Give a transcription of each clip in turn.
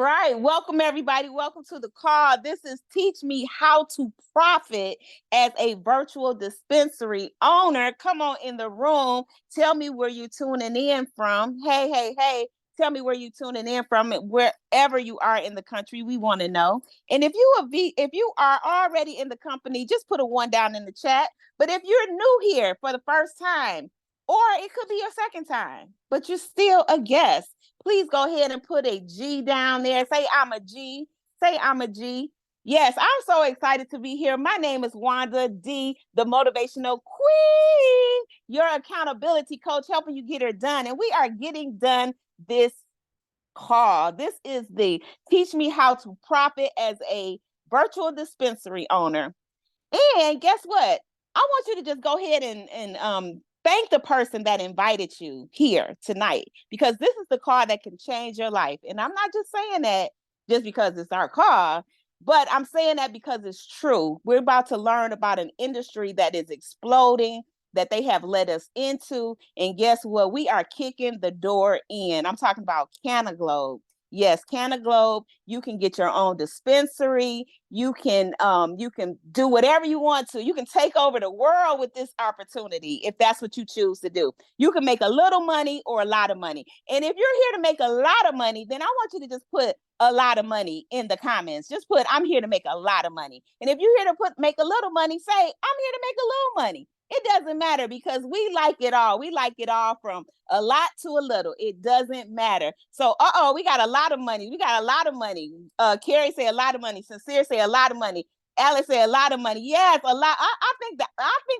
right. Welcome, everybody. Welcome to the call. This is Teach Me How to Profit as a Virtual Dispensary Owner. Come on in the room. Tell me where you're tuning in from. Hey. Tell me where you're tuning in from. Wherever you are in the country, we want to know. And if you are already in the company, just put a 1 down in the chat. But if you're new here for the first time, or it could be your second time, but you're still a guest, please go ahead and put a G down there. Say I'm a G. Say I'm a G. Yes, I'm so excited to be here. My name is Wanda D, the motivational queen, your accountability coach, helping you get her done. And we are getting done this call. This is the Teach Me How to Profit as a Virtual Dispensary Owner. And guess what? I want you to just go ahead and thank the person that invited you here tonight, because this is the call that can change your life. And I'm not just saying that just because it's our call, but I'm saying that because it's true. We're about to learn about an industry that is exploding, that they have led us into. And guess what? We are kicking the door in. I'm talking about CannaGlobe. Yes, CannaGlobe. You can get your own dispensary. You can do whatever you want to. You can take over the world with this opportunity if that's what you choose to do. You can make a little money or a lot of money. And if you're here to make a lot of money, then I want you to just put a lot of money in the comments. Just put, I'm here to make a lot of money. And if you're here to make a little money, say, I'm here to make a little money. It doesn't matter, because we like it all. We like it all, from a lot to a little. It doesn't matter. So, we got a lot of money. We got a lot of money. Carrie say a lot of money. Sincere say a lot of money. Alice say a lot of money. Yes, a lot. I think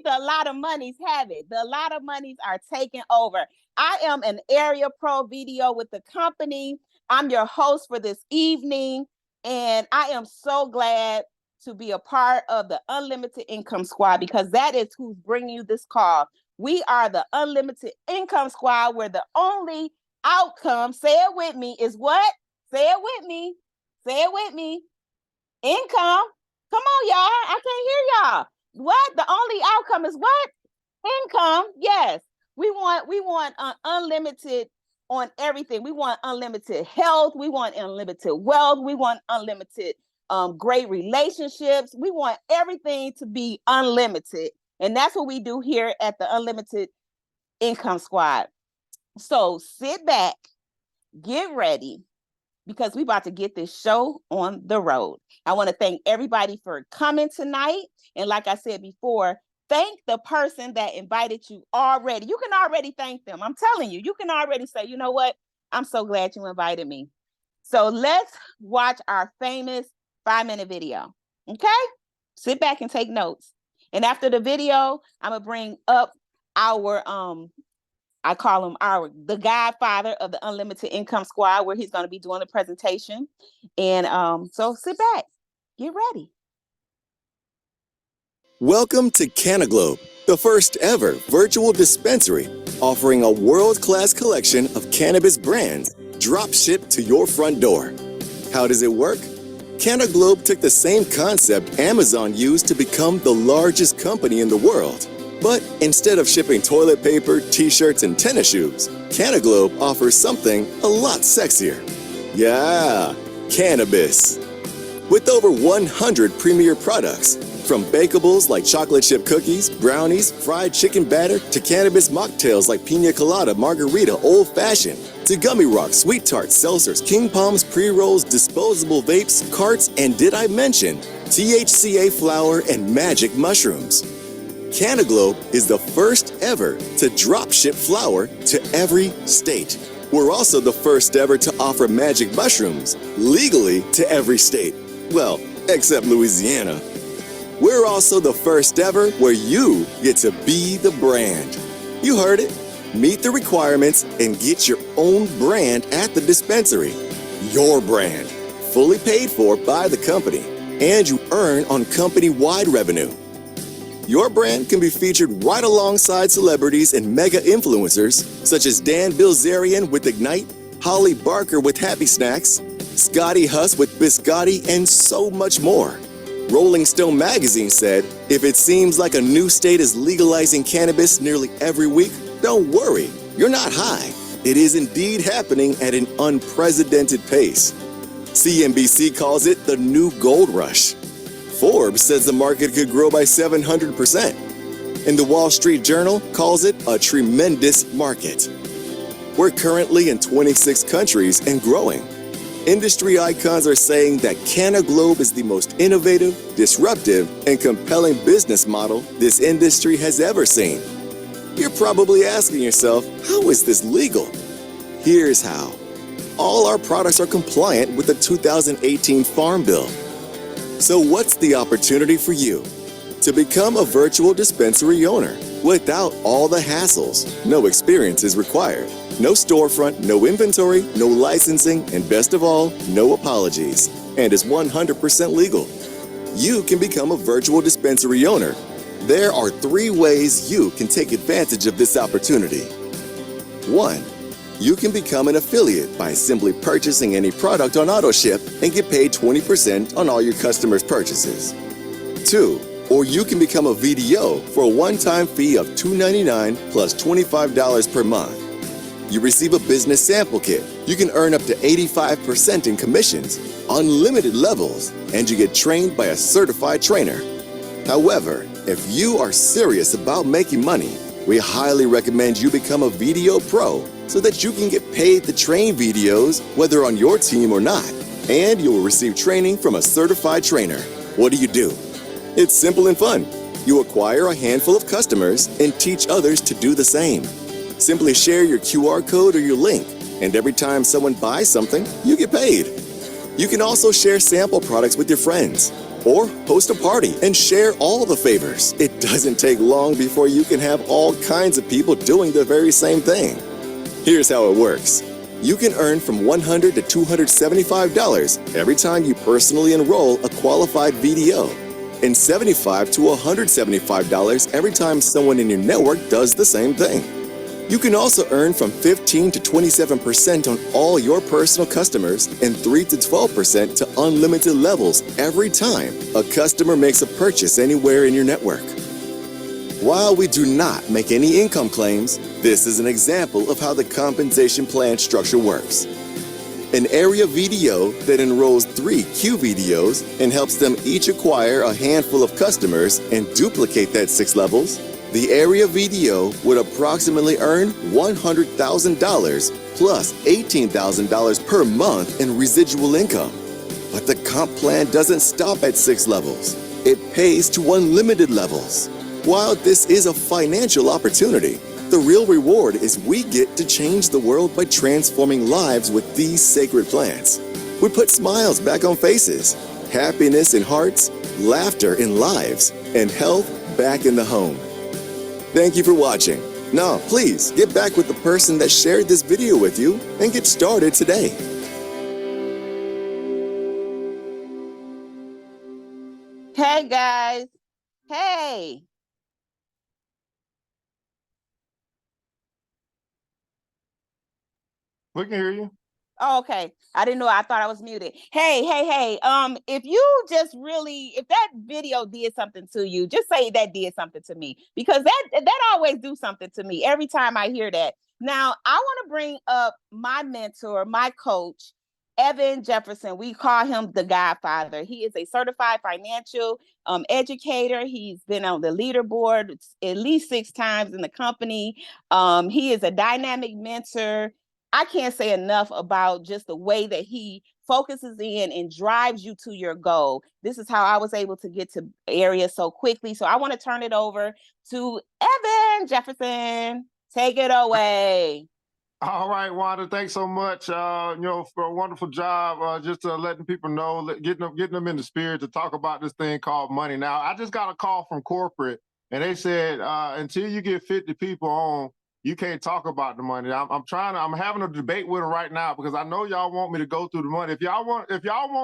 the a lot of monies have it. The a lot of monies are taking over. I am an Area Pro Video with the company. I'm your host for this evening, and I am so glad to be a part of the Unlimited Income Squad, because that is who's bringing you this call. We are the Unlimited Income Squad, where the only outcome, say it with me, is what? Say it with me. Say it with me. Income. Come on, y'all. I can't hear y'all. What? The only outcome is what? Income. Yes. We want unlimited on everything. We want unlimited health. We want unlimited wealth. We want unlimited great relationships. We want everything to be unlimited. And that's what we do here at the Unlimited Income Squad. So sit back, get ready, because we're about to get this show on the road. I want to thank everybody for coming tonight. And like I said before, thank the person that invited you already. You can already thank them. I'm telling you, you can already say, you know what? I'm so glad you invited me. So let's watch our famous 5-minute video. Okay? Sit back and take notes. And after the video, I'm going to bring up our, I call him the godfather of the Unlimited Income Squad, where he's going to be doing the presentation. And so sit back, get ready. Welcome to CannaGlobe, the first ever virtual dispensary offering a world-class collection of cannabis brands drop shipped to your front door. How does it work? CannaGlobe took the same concept Amazon used to become the largest company in the world. But instead of shipping toilet paper, t-shirts, and tennis shoes, CannaGlobe offers something a lot sexier. Yeah, cannabis. With over 100 premier products, from bakables like chocolate chip cookies, brownies, fried chicken batter, to cannabis mocktails like pina colada, margarita, old fashioned, to gummy rocks, sweet tarts, seltzers, king palms, pre-rolls, disposable vapes, carts, and did I mention THCA flower and magic mushrooms. CannaGlobe is the first ever to drop ship flower to every state. We're also the first ever to offer magic mushrooms legally to every state. Well, except Louisiana. We're also the first ever where you get to be the brand. You heard it. Meet the requirements and get your own brand at the dispensary. Your brand, fully paid for by the company, and you earn on company-wide revenue. Your brand can be featured right alongside celebrities and mega influencers such as Dan Bilzerian with Ignite, Holly Barker with Happy Snacks, Scotty Huss with Biscotti, and so much more. Rolling Stone magazine said, if it seems like a new state is legalizing cannabis nearly every week, don't worry, you're not high. It is indeed happening at an unprecedented pace. CNBC calls it the new gold rush. Forbes says the market could grow by 700%. And the Wall Street Journal calls it a tremendous market. We're currently in 26 countries and growing. Industry icons are saying that CannaGlobe is the most innovative, disruptive, and compelling business model this industry has ever seen. You're probably asking yourself, how is this legal? Here's how. All our products are compliant with the 2018 Farm Bill. So what's the opportunity for you? To become a virtual dispensary owner without all the hassles. No experience is required. No storefront, no inventory, no licensing, and best of all, no apologies. And is 100% legal. You can become a virtual dispensary owner. There are 3 ways you can take advantage of this opportunity. 1. You can become an affiliate by simply purchasing any product on AutoShip and get paid 20% on all your customers' purchases. 2. Or you can become a VDO for a one-time fee of $2.99 plus $25 per month. You receive a business sample kit. You can earn up to 85% in commissions, unlimited levels, and you get trained by a certified trainer. However, if you are serious about making money, we highly recommend you become a VDO Pro so that you can get paid to train VDOs whether on your team or not, and you will receive training from a certified trainer. What do? It's simple and fun. You acquire a handful of customers and teach others to do the same. Simply share your QR code or your link, and every time someone buys something, you get paid. You can also share sample products with your friends, or host a party and share all the favors. It doesn't take long before you can have all kinds of people doing the very same thing. Here's how it works. You can earn from $100 to $275 every time you personally enroll a qualified VDO, and $75 to $175 every time someone in your network does the same thing. You can also earn from 15 to 27% on all your personal customers and 3 to 12% to unlimited levels every time a customer makes a purchase anywhere in your network. While we do not make any income claims, this is an example of how the compensation plan structure works. An area VDO that enrolls 3 QVDOs and helps them each acquire a handful of customers and duplicate that 6 levels. The area VDO would approximately earn $100,000 plus $18,000 per month in residual income. But the comp plan doesn't stop at 6 levels. It pays to unlimited levels. While this is a financial opportunity, the real reward is we get to change the world by transforming lives with these sacred plants. We put smiles back on faces, happiness in hearts, laughter in lives, and health back in the home. Thank you for watching. Now, please get back with the person that shared this video with you and get started today. Hey guys. Hey. We can hear you. Oh, okay. I didn't know. I thought I was muted. Hey. If you just really, if that video did something to you, just say that did something to me, because that always do something to me every time I hear that. Now, I want to bring up my mentor, my coach, Evan Jefferson. We call him the Godfather. He is a certified financial educator. He's been on the leaderboard at least 6 times in the company. He is a dynamic mentor. I can't say enough about just the way that he focuses in and drives you to your goal. This is how I was able to get to areas so quickly. So I want to turn it over to Evan Jefferson. Take it away. All right, Wanda, thanks so much. For a wonderful job, just letting people know, getting them in the spirit to talk about this thing called money. Now, I just got a call from corporate, and they said until you get 50 people on, you can't talk about the money. I'm having a debate with them right now because I know y'all want me to go through the money. If y'all want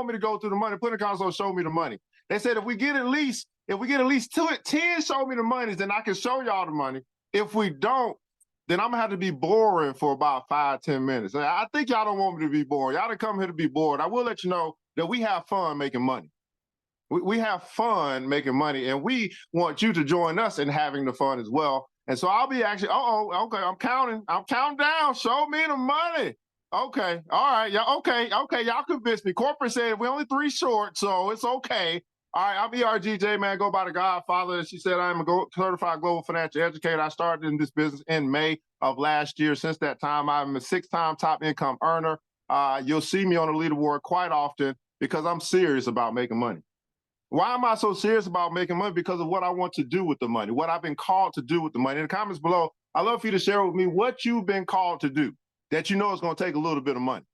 me to go through the money, put in the console, show me the money. They said if we get at least 10 show me the money, then I can show y'all the money. If we don't, then I'm gonna have to be boring for about 5-10 minutes. I think y'all don't want me to be boring. Y'all didn't come here to be bored. I will let you know that we have fun making money. We have fun making money, and we want you to join us in having the fun as well. And so I'll be actually, okay, I'm counting down. Show me the money. Okay. All right. Yeah. Okay. Okay. Y'all convinced me. Corporate said we're only 3 short, so it's okay. All right. I'm ERGJ, man. Go by the Godfather. She said I'm a certified global financial educator. I started in this business in May of last year. Since that time, I'm a 6-time top income earner. You'll see me on the leaderboard quite often because I'm serious about making money. Why am I so serious about making money? Because of what I want to do with the money, what I've been called to do with the money. In the comments below, I'd love for you to share with me what you've been called to do that you know is going to take a little bit of money.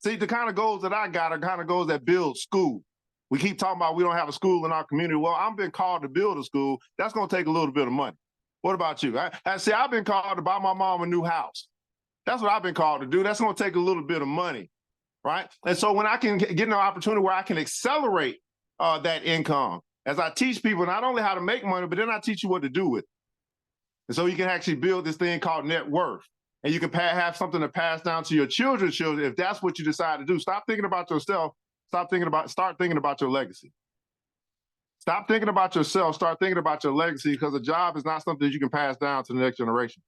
See, the kind of goals that I got are kind of goals that build school. We keep talking about we don't have a school in our community. Well, I'm been called to build a school. That's going to take a little bit of money. What about you? See, I've been called to buy my mom a new house. That's what I've been called to do. That's going to take a little bit of money, right? And so when I can get an opportunity where I can accelerate that income, as I teach people not only how to make money, but then I teach you what to do with it. And so you can actually build this thing called net worth. And you can have something to pass down to your children's children if that's what you decide to do. Stop thinking about yourself. Start thinking about your legacy. Stop thinking about yourself. Start thinking about your legacy, because a job is not something that you can pass down to the next generation.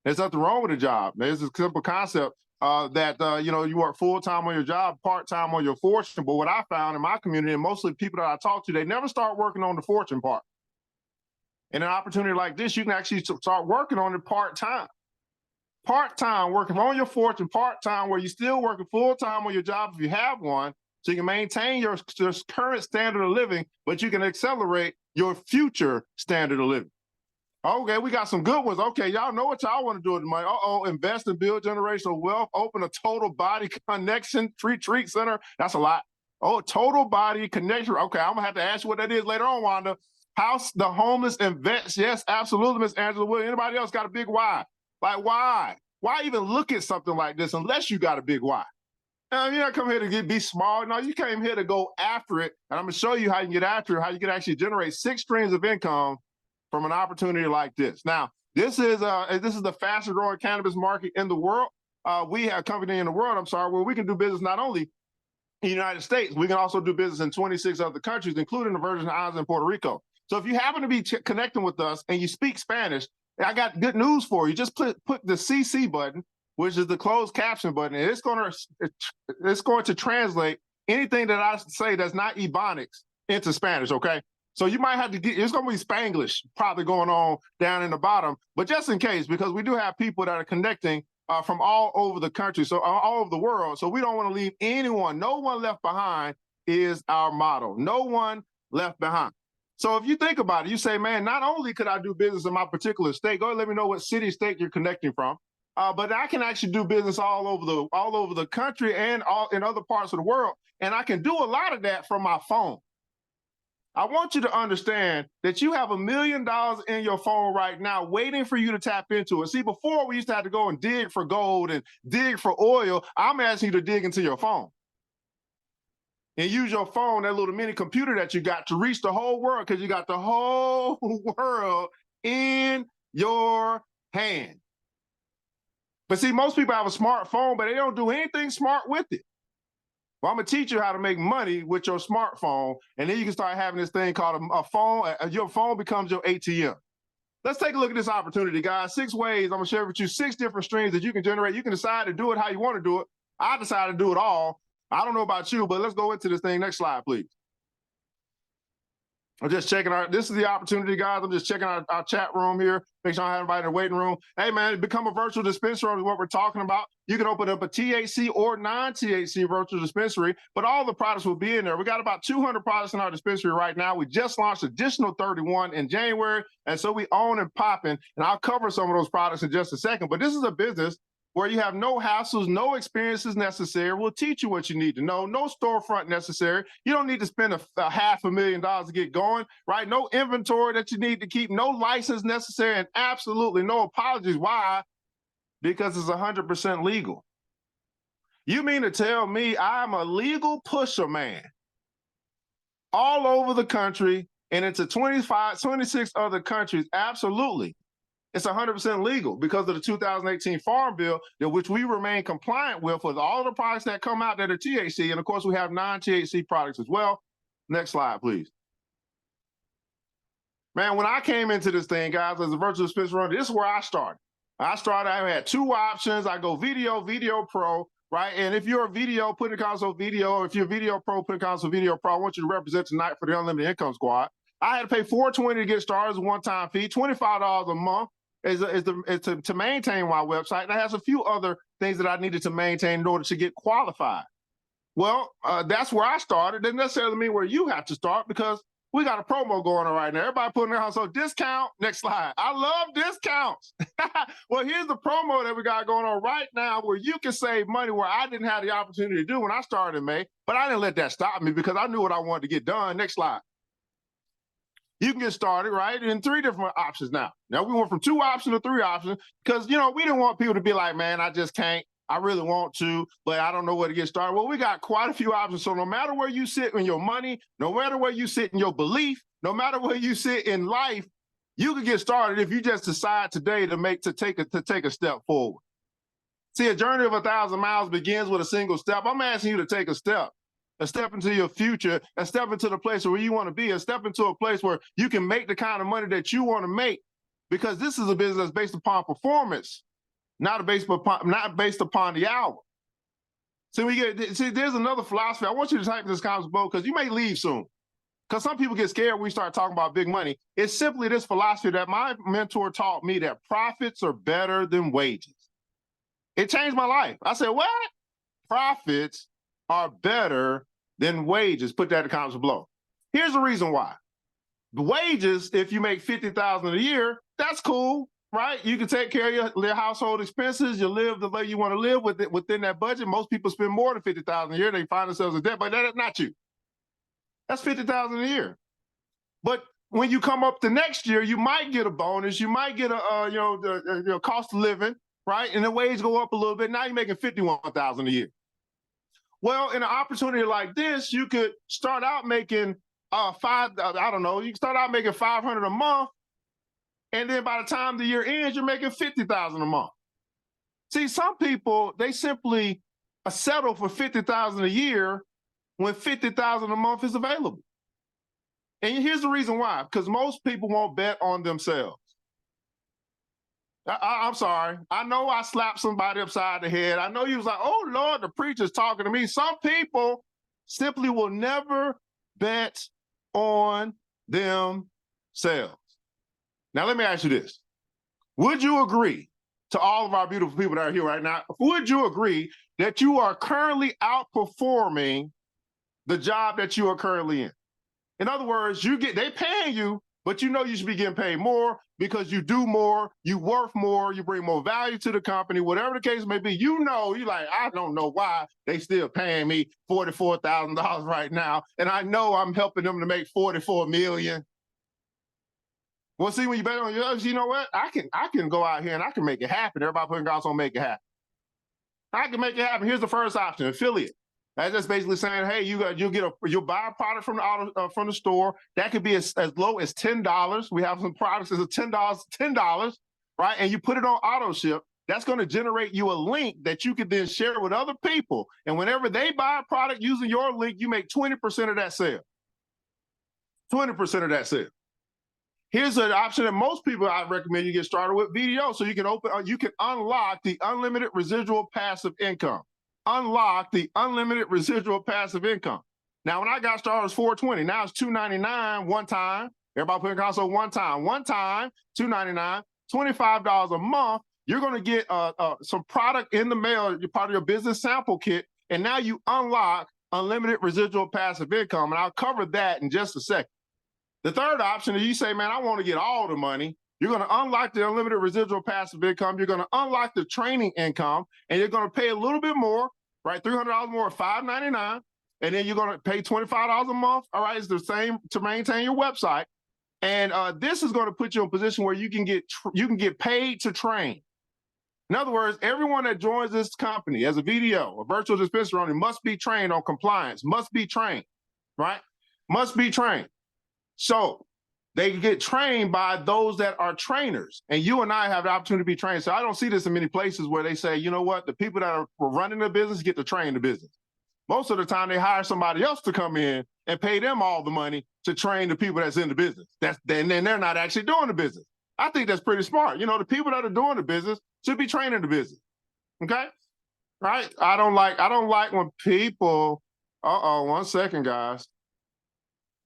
There's nothing wrong with a job. There's a simple concept that you work full-time on your job, part-time on your fortune. But what I found in my community, and mostly people that I talk to, they never start working on the fortune part. In an opportunity like this, you can actually start working on it part-time. Part-time, working on your fortune, part-time, where you're still working full-time on your job if you have one, so you can maintain your current standard of living, but you can accelerate your future standard of living. Okay, we got some good ones. Okay, y'all know what y'all want to do with the money. Invest and build generational wealth, open a total body connection retreat center. That's a lot. Oh, total body connection. Okay, I'm gonna have to ask you what that is later on, Wanda. House the homeless and vets. Yes, absolutely, Miss Angela Williams. Anybody else got a big why? Like, why? Why even look at something like this unless you got a big why? You're not coming here to be small. No, you came here to go after it. And I'm going to show you how you can get after it, how you can actually generate 6 streams of income from an opportunity like this. Now, this is the fastest growing cannabis market in the world. We have a company in the world, where we can do business not only in the United States, we can also do business in 26 other countries, including the Virgin Islands and Puerto Rico. So if you happen to be connecting with us and you speak Spanish, I got good news for you. Just put the CC button, which is the closed caption button, and it's going to translate anything that I say that's not Ebonics into Spanish, okay? So you might have to it's going to be Spanglish probably going on down in the bottom, but just in case, because we do have people that are connecting from all over the country, so all over the world, so we don't want to leave anyone. No one left behind is our motto. No one left behind. So if you think about it, you say, man, not only could I do business in my particular state, go ahead and let me know what city, state you're connecting from, but I can actually do business all over the country and in other parts of the world. And I can do a lot of that from my phone. I want you to understand that you have $1 million in your phone right now waiting for you to tap into it. See, before we used to have to go and dig for gold and dig for oil. I'm asking you to dig into your phone and use your phone, that little mini computer that you got, to reach the whole world, because you got the whole world in your hand. But see, most people have a smartphone, but they don't do anything smart with it. Well, I'm gonna teach you how to make money with your smartphone, and then you can start having this thing called a phone. Your phone becomes your ATM. Let's take a look at this opportunity, guys. 6 ways. I'm gonna share with you 6 different streams that you can generate. You can decide to do it how you want to do it. I decided to do it all. I don't know about you, but let's go into this thing. Next slide, please. I'm just checking this is the opportunity, guys. I'm just checking our chat room here. Make sure I have everybody in the waiting room. Hey, man, become a virtual dispensary is what we're talking about. You can open up a THC or non-THC virtual dispensary, but all the products will be in there. We got about 200 products in our dispensary right now. We just launched additional 31 in January, and so we own and popping, and I'll cover some of those products in just a second. But this is a business where you have no hassles, no experiences necessary. We'll teach you what you need to know. No storefront necessary. You don't need to spend a $500,000 to get going, right? No inventory that you need to keep, no license necessary, and absolutely no apologies. Why? Because it's 100% legal. You mean to tell me I'm a legal pusher man all over the country and into 26 other countries? Absolutely. It's 100% legal because of the 2018 Farm Bill, which we remain compliant with all the products that come out that are THC. And of course, we have non-THC products as well. Next slide, please. Man, when I came into this thing, guys, as a virtual dispensary owner, this is where I started. I had 2 options. I go Video Pro. right? And if you're a video, put in console video, or if you're a video pro, put in console video pro. I want you to represent tonight for the Unlimited Income Squad. I had to pay $420 to get started as a one-time fee, $25 a month to maintain my website. And it has a few other things that I needed to maintain in order to get qualified. Well, that's where I started. Doesn't necessarily mean where you have to start, because we got a promo going on right now. Everybody putting their house on discount. Next slide. I love discounts. Well, here's the promo that we got going on right now where you can save money where I didn't have the opportunity to do when I started in May, but I didn't let that stop me because I knew what I wanted to get done. Next slide. You can get started, right, in 3 different options now. Now, we went from 2 options to 3 options because, you know, we didn't want people to be like, man, I just can't. I really want to, but I don't know where to get started. Well, we got quite a few options. So no matter where you sit in your money, no matter where you sit in your belief, no matter where you sit in life, you can get started if you just decide today to take a step forward. See, a journey of 1,000 miles begins with a single step. I'm asking you to take a step into your future, a step into the place where you want to be, a step into a place where you can make the kind of money that you want to make, because this is a business that's based upon performance, not based upon the hour. So there's another philosophy. I want you to type this comment below because you may leave soon. Because some people get scared when we start talking about big money. It's simply this philosophy that my mentor taught me, that profits are better than wages. It changed my life. I said, what? Profits are better than wages. Put that in the comments below. Here's the reason why. The wages, if you make $50,000 a year, that's cool. Right? You can take care of your household expenses. You live the way you want to live within that budget. Most people spend more than $50,000 a year. They find themselves in debt, but that's not you. That's $50,000 a year. But when you come up to next year, you might get a bonus. You might get the cost of living, right? And the wage go up a little bit. Now you're making $51,000 a year. Well, in an opportunity like this, you could start out making you can start out making $500 a month. And then by the time the year ends, you're making $50,000 a month. See, some people, they simply settle for $50,000 a year when $50,000 a month is available. And here's the reason why, because most people won't bet on themselves. I'm sorry. I know I slapped somebody upside the head. I know you was like, oh, Lord, the preacher's talking to me. Some people simply will never bet on themselves. Now, let me ask you this. Would you agree, to all of our beautiful people that are here right now, would you agree that you are currently outperforming the job that you are currently in? In other words, they paying you, but you know you should be getting paid more because you do more, you worth more, you bring more value to the company, whatever the case may be. You know, you're like, I don't know why they still paying me $44,000 right now, and I know I'm helping them to make $44 million. Well, see, when you bet on yours, you know what? I can go out here and I can make it happen. Everybody putting God's on make it happen. I can make it happen. Here's the first option: affiliate. That's just basically saying, hey, you'll buy a product from the store. That could be as low as $10. We have some products that's $10, right? And you put it on auto ship. That's going to generate you a link that you can then share with other people. And whenever they buy a product using your link, you make 20% of that sale. 20% of that sale. Here's an option that most people I recommend you get started with: VDO. So you can unlock the unlimited residual passive income. Unlock the unlimited residual passive income. Now, when I got started, it was $420. Now it's $299 one time. Everybody put in console one time. One time, $299, $25 a month. You're going to get some product in the mail, part of your business sample kit, and now you unlock unlimited residual passive income. And I'll cover that in just a second. The third option is you say, man, I want to get all the money. You're going to unlock the unlimited residual passive income. You're going to unlock the training income, and you're going to pay a little bit more, right? $300 more, $599. And then you're going to pay $25 a month. All right, it's the same to maintain your website. And this is going to put you in a position where you can get paid to train. In other words, everyone that joins this company as a VDO, a virtual dispensary owner, must be trained on compliance, must be trained, right? Must be trained. So they get trained by those that are trainers. And you and I have the opportunity to be trained. So I don't see this in many places where they say, you know what, the people that are running the business get to train the business. Most of the time they hire somebody else to come in and pay them all the money to train the people that's in the business. Then they're not actually doing the business. I think that's pretty smart. You know, the people that are doing the business should be training the business, okay? right? I don't like when people, one second, guys.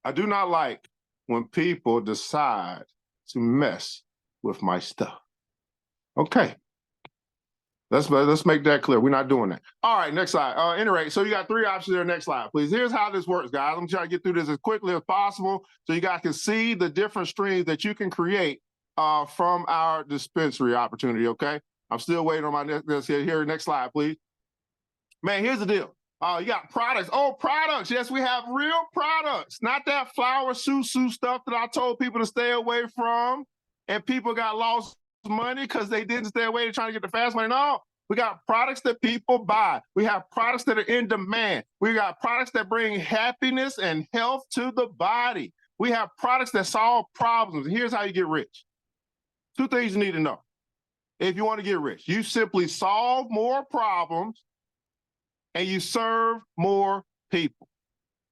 I do not like when people decide to mess with my stuff. Okay. Let's make that clear. We're not doing that. All right, next slide. Anyway, so you got three options there. Next slide, please. Here's how this works, guys. I'm trying to get through this as quickly as possible so you guys can see the different streams that you can create from our dispensary opportunity, okay? I'm still waiting on my next here. Next slide, please. Man, here's the deal. You got products. Oh, products. Yes, we have real products, not that flower susu stuff that I told people to stay away from. And people got lost money because they didn't stay away. They're trying to get the fast money. No, we got products that people buy. We have products that are in demand. We got products that bring happiness and health to the body. We have products that solve problems. Here's how you get rich. Two things you need to know. If you want to get rich, you simply solve more problems and you serve more people.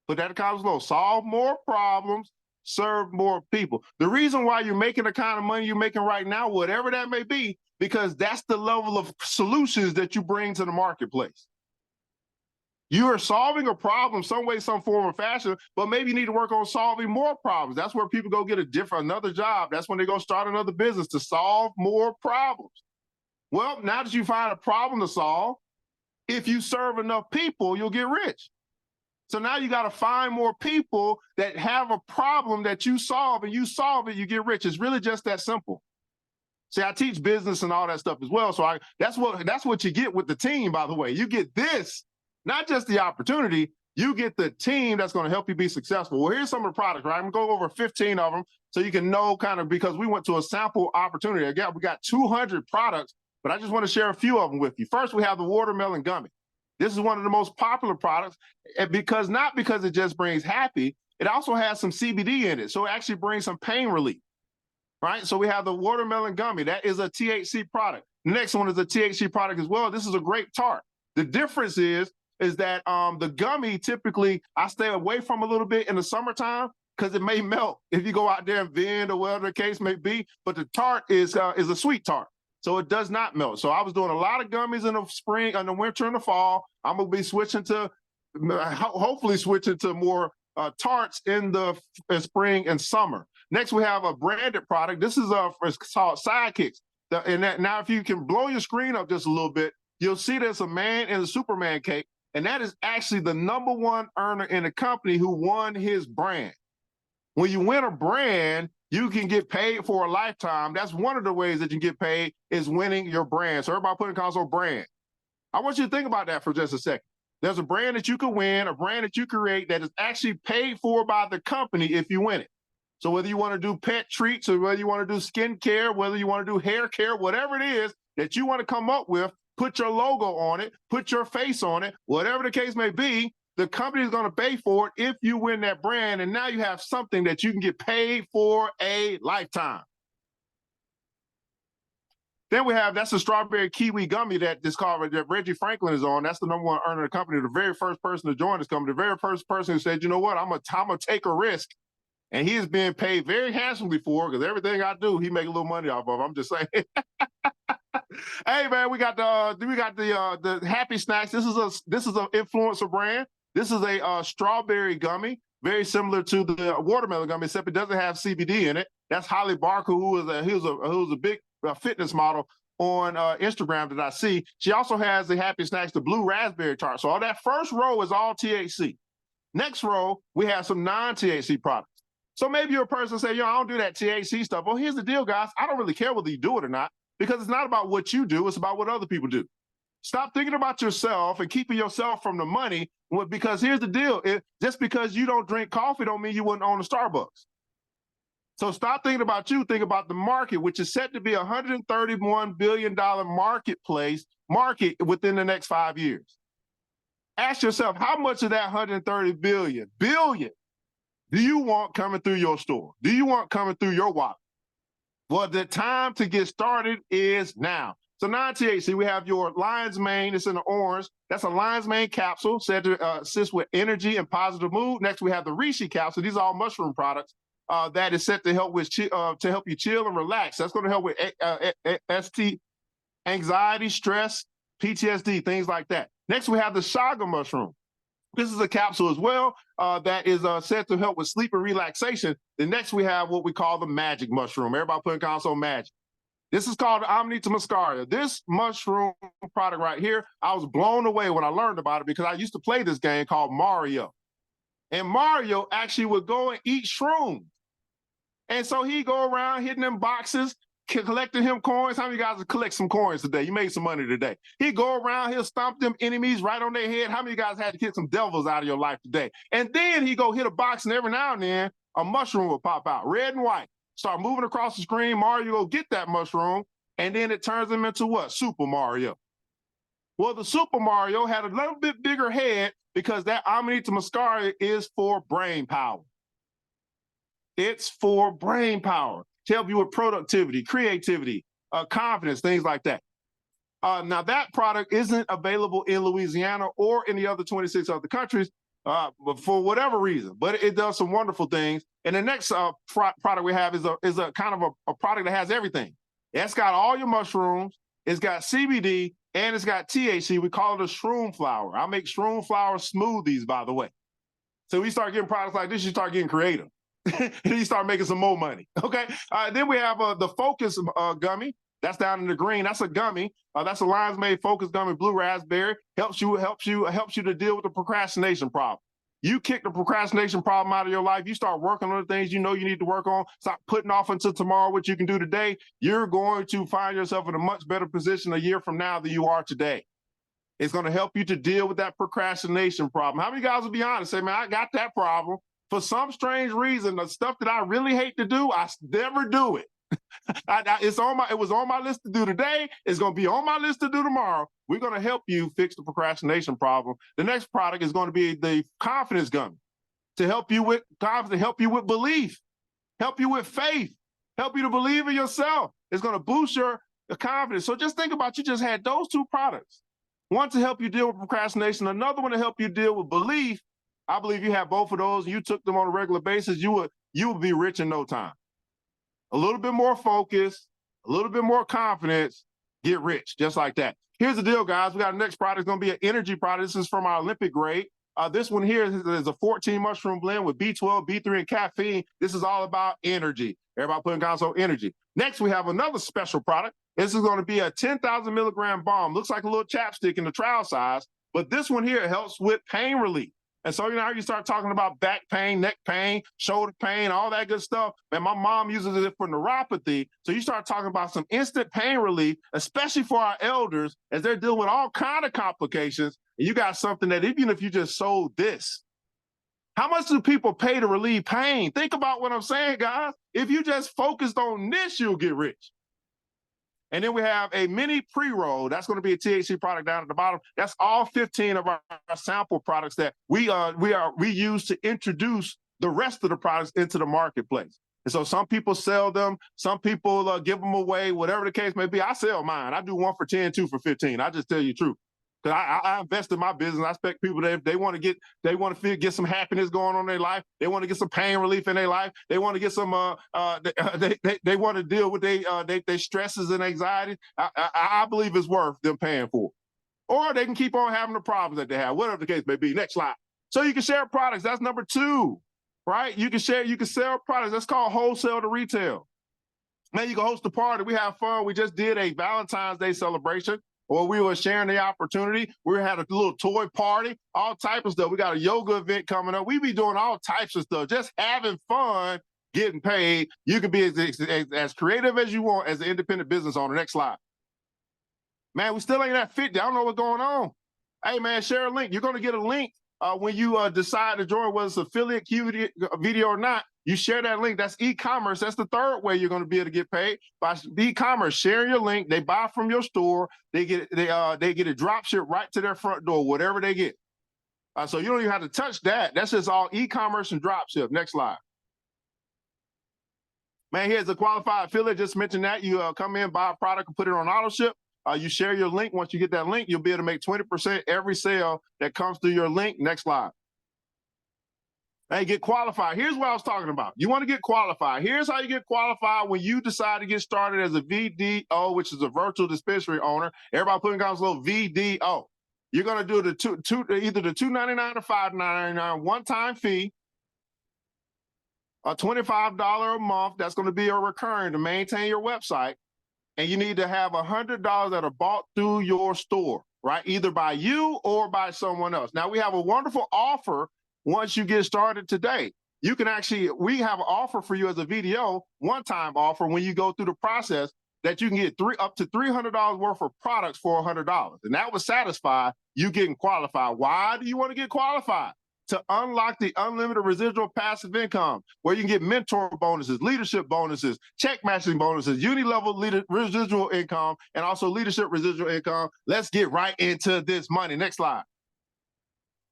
Put that in comments below. Solve more problems, serve more people. The reason why you're making the kind of money you're making right now, whatever that may be, because that's the level of solutions that you bring to the marketplace. You are solving a problem some way, some form or fashion, but maybe you need to work on solving more problems. That's where people go get another job. That's when they go start another business to solve more problems. Well, now that you find a problem to solve, if you serve enough people, you'll get rich. So now you got to find more people that have a problem that you solve, and you solve it, you get rich. It's really just that simple. See, I teach business and all that stuff as well. So that's what you get with the team, by the way. You get this, not just the opportunity, you get the team that's going to help you be successful. Well, here's some of the products, right? I'm going to go over 15 of them so you can know kind of, because we went to a sample opportunity. Again, we got 200 products, but I just want to share a few of them with you. First, we have the watermelon gummy. This is one of the most popular products because not because it just brings happy, it also has some CBD in it. So it actually brings some pain relief, right? So we have the watermelon gummy. That is a THC product. The next one is a THC product as well. This is a grape tart. The difference is that the gummy, typically, I stay away from a little bit in the summertime because it may melt if you go out there and vend or whatever the case may be. But the tart is a sweet tart. So it does not melt. So I was doing a lot of gummies in the spring, in the winter, and the fall. I'm going to be switching to, hopefully switching to more tarts in the spring and summer. Next, we have a branded product. This is it's called Sidekicks. Now, if you can blow your screen up just a little bit, you'll see there's a man in the Superman cape, and that is actually the #1 earner in the company who won his brand. When you win a brand, you can get paid for a lifetime. That's one of the ways that you get paid is winning your brand. So everybody put in console brand. I want you to think about that for just a second. There's a brand that you can win, a brand that you create that is actually paid for by the company if you win it. So whether you want to do pet treats or whether you want to do skincare, whether you want to do hair care, whatever it is that you want to come up with, put your logo on it, put your face on it, whatever the case may be, the company is going to pay for it if you win that brand, and now you have something that you can get paid for a lifetime. Then we have, that's the strawberry kiwi gummy that Reggie Franklin is on. That's the #1 earner of the company, the very first person to join this company, the very first person who said, you know what, I'm gonna take a risk. And he is being paid very handsomely for, because everything I do, he make a little money off of. I'm just saying. Hey man, we got the Happy Snacks. This is an influencer brand. This is a strawberry gummy, very similar to the watermelon gummy, except it doesn't have CBD in it. That's Holly Barker, who was a big fitness model on Instagram that I see. She also has the Happy Snacks, the blue raspberry tart. So all that first row is all THC. Next row, we have some non-THC products. So maybe you're a person say, I don't do that THC stuff. Well, here's the deal, guys. I don't really care whether you do it or not, because it's not about what you do. It's about what other people do. Stop thinking about yourself and keeping yourself from the money, because here's the deal. Just because you don't drink coffee don't mean you wouldn't own a Starbucks. So stop thinking about you, think about the market, which is set to be a $131 billion market within the next 5 years. Ask yourself, how much of that 130 billion do you want coming through your store? Do you want coming through your wallet? Well, the time to get started is now. So non-THC, we have your Lion's Mane. It's in the orange. That's a Lion's Mane capsule said to assist with energy and positive mood. Next, we have the Reishi capsule. These are all mushroom products that is set to help you chill and relax. That's going to help with anxiety, stress, PTSD, things like that. Next, we have the chaga mushroom. This is a capsule as well that is said to help with sleep and relaxation. Then next, we have what we call the magic mushroom. Everybody put in console magic. This is called Amanita muscaria. This mushroom product right here, I was blown away when I learned about it because I used to play this game called Mario. And Mario actually would go and eat shrooms. And so he'd go around hitting them boxes, collecting him coins. How many of you guys collect some coins today? You made some money today. He'd go around, he'll stomp them enemies right on their head. How many of you guys had to get some devils out of your life today? And then he'd go hit a box, and every now and then, a mushroom would pop out, red and white. Start moving across the screen, Mario go get that mushroom, and then it turns him into what? Super Mario. Well, the Super Mario had a little bit bigger head because that Amanita muscaria is for brain power. It's for brain power to help you with productivity, creativity, confidence, things like that. Now, that product isn't available in Louisiana or in the other 26 other countries for whatever reason, but it does some wonderful things. And the next product we have is a kind of a product that has everything. It's got all your mushrooms, it's got CBD, and it's got THC. We call it a shroom flower. I make shroom flower smoothies, by the way. So we start getting products like this, you start getting creative. And you start making some more money, okay? Then we have the Focus gummy. That's down in the green. That's a gummy. That's a Lion's Made Focus gummy, blue raspberry. Helps you to deal with the procrastination problem. You kick the procrastination problem out of your life. You start working on the things you know you need to work on. Stop putting off until tomorrow what you can do today. You're going to find yourself in a much better position a year from now than you are today. It's going to help you to deal with that procrastination problem. How many guys will be honest? Say, man, I got that problem. For some strange reason, the stuff that I really hate to do, I never do it. It was on my list to do today. It's going to be on my list to do tomorrow. We're going to help you fix the procrastination problem. The next product is going to be the confidence gummy to help you with confidence, help you with belief, help you with faith, help you to believe in yourself. It's going to boost your confidence. So just think about, you just had those two products. One to help you deal with procrastination, another one to help you deal with belief. I believe you have both of those and you took them on a regular basis, you would be rich in no time. A little bit more focus, a little bit more confidence, get rich, just like that. Here's the deal, guys. We got the next product. It's going to be an energy product. This is from our Olympic grade. This one here is a 14 mushroom blend with B12, B3, and caffeine. This is all about energy. Everybody putting console energy. Next, we have another special product. This is going to be a 10,000 milligram balm. Looks like a little chapstick in the trial size, but this one here helps with pain relief. And so, you know, how you start talking about back pain, neck pain, shoulder pain, all that good stuff. Man, my mom uses it for neuropathy. So you start talking about some instant pain relief, especially for our elders, as they're dealing with all kinds of complications. And you got something that even if you just sold this, how much do people pay to relieve pain? Think about what I'm saying, guys. If you just focused on this, you'll get rich. And then we have a mini pre-roll. That's going to be a THC product down at the bottom. That's all 15 of our sample products that we use to introduce the rest of the products into the marketplace. And so some people sell them, some people give them away, whatever the case may be. I sell mine. I do 1 for 10, 2 for 15. I just tell you the truth. Because I invest in my business. I expect people that if they want to get some happiness going on in their life. They want to get some pain relief in their life. They want to get some they want to deal with their stresses and anxiety. I believe it's worth them paying for it. Or they can keep on having the problems that they have, whatever the case may be. Next slide. So you can share products. That's number 2, right? You can sell products. That's called wholesale to retail. Man, you can host a party. We have fun. We just did a Valentine's Day celebration. Or we were sharing the opportunity. We had a little toy party, all type of stuff. We got a yoga event coming up. We be doing all types of stuff, just having fun, getting paid. You can be as creative as you want as an independent business owner. Next slide. Man, we still ain't at 50. I don't know what's going on. Hey, man, share a link. You're going to get a link when you decide to join, whether it's affiliate video or not. You share that link. That's e-commerce. That's the third way you're going to be able to get paid, by e-commerce. Sharing your link. They buy from your store. They get it drop shipped right to their front door, whatever they get. So you don't even have to touch that. That's just all e-commerce and drop ship. Next slide. Man, here's a qualified affiliate. Just mentioned that. You come in, buy a product, and put it on auto ship. You share your link. Once you get that link, you'll be able to make 20% every sale that comes through your link. Next slide. Hey, get qualified. Here's what I was talking about. You want to get qualified. Here's how you get qualified when you decide to get started as a VDO, which is a virtual dispensary owner. Everybody put in comments below VDO. You're going to do either the $2.99 or $5.99 one-time fee, a $25 a month. That's going to be a recurring to maintain your website. And you need to have $100 that are bought through your store, right? Either by you or by someone else. Now, we have a wonderful offer once you get started today. You can we have an offer for you as a VDO, one-time offer when you go through the process that you can get up to $300 worth of products for $100. And that would satisfy you getting qualified. Why do you want to get qualified? To unlock the unlimited residual passive income, where you can get mentor bonuses, leadership bonuses, check matching bonuses, uni-level residual income, and also leadership residual income. Let's get right into this money. Next slide.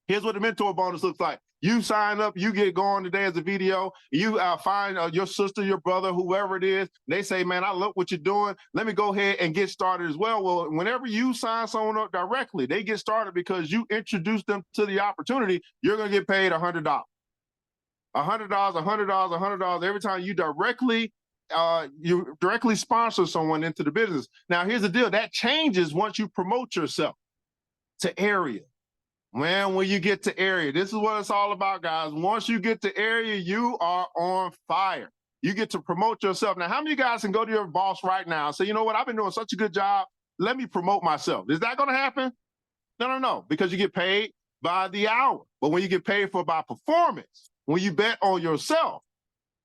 Here's what the mentor bonus looks like. You sign up, you get going today as a VDO, you find your sister, your brother, whoever it is, they say, man, I love what you're doing. Let me go ahead and get started as well. Well, whenever you sign someone up directly, they get started because you introduce them to the opportunity. You're going to get paid $100. $100, $100, $100 every time you directly sponsor someone into the business. Now, here's the deal. That changes once you promote yourself to area. Man, when you get to area, this is what it's all about, guys. Once you get to area, you are on fire. You get to promote yourself. Now, how many of you guys can go to your boss right now and say, you know what, I've been doing such a good job. Let me promote myself. Is that going to happen? No, because you get paid by the hour. But when you get paid by performance, when you bet on yourself,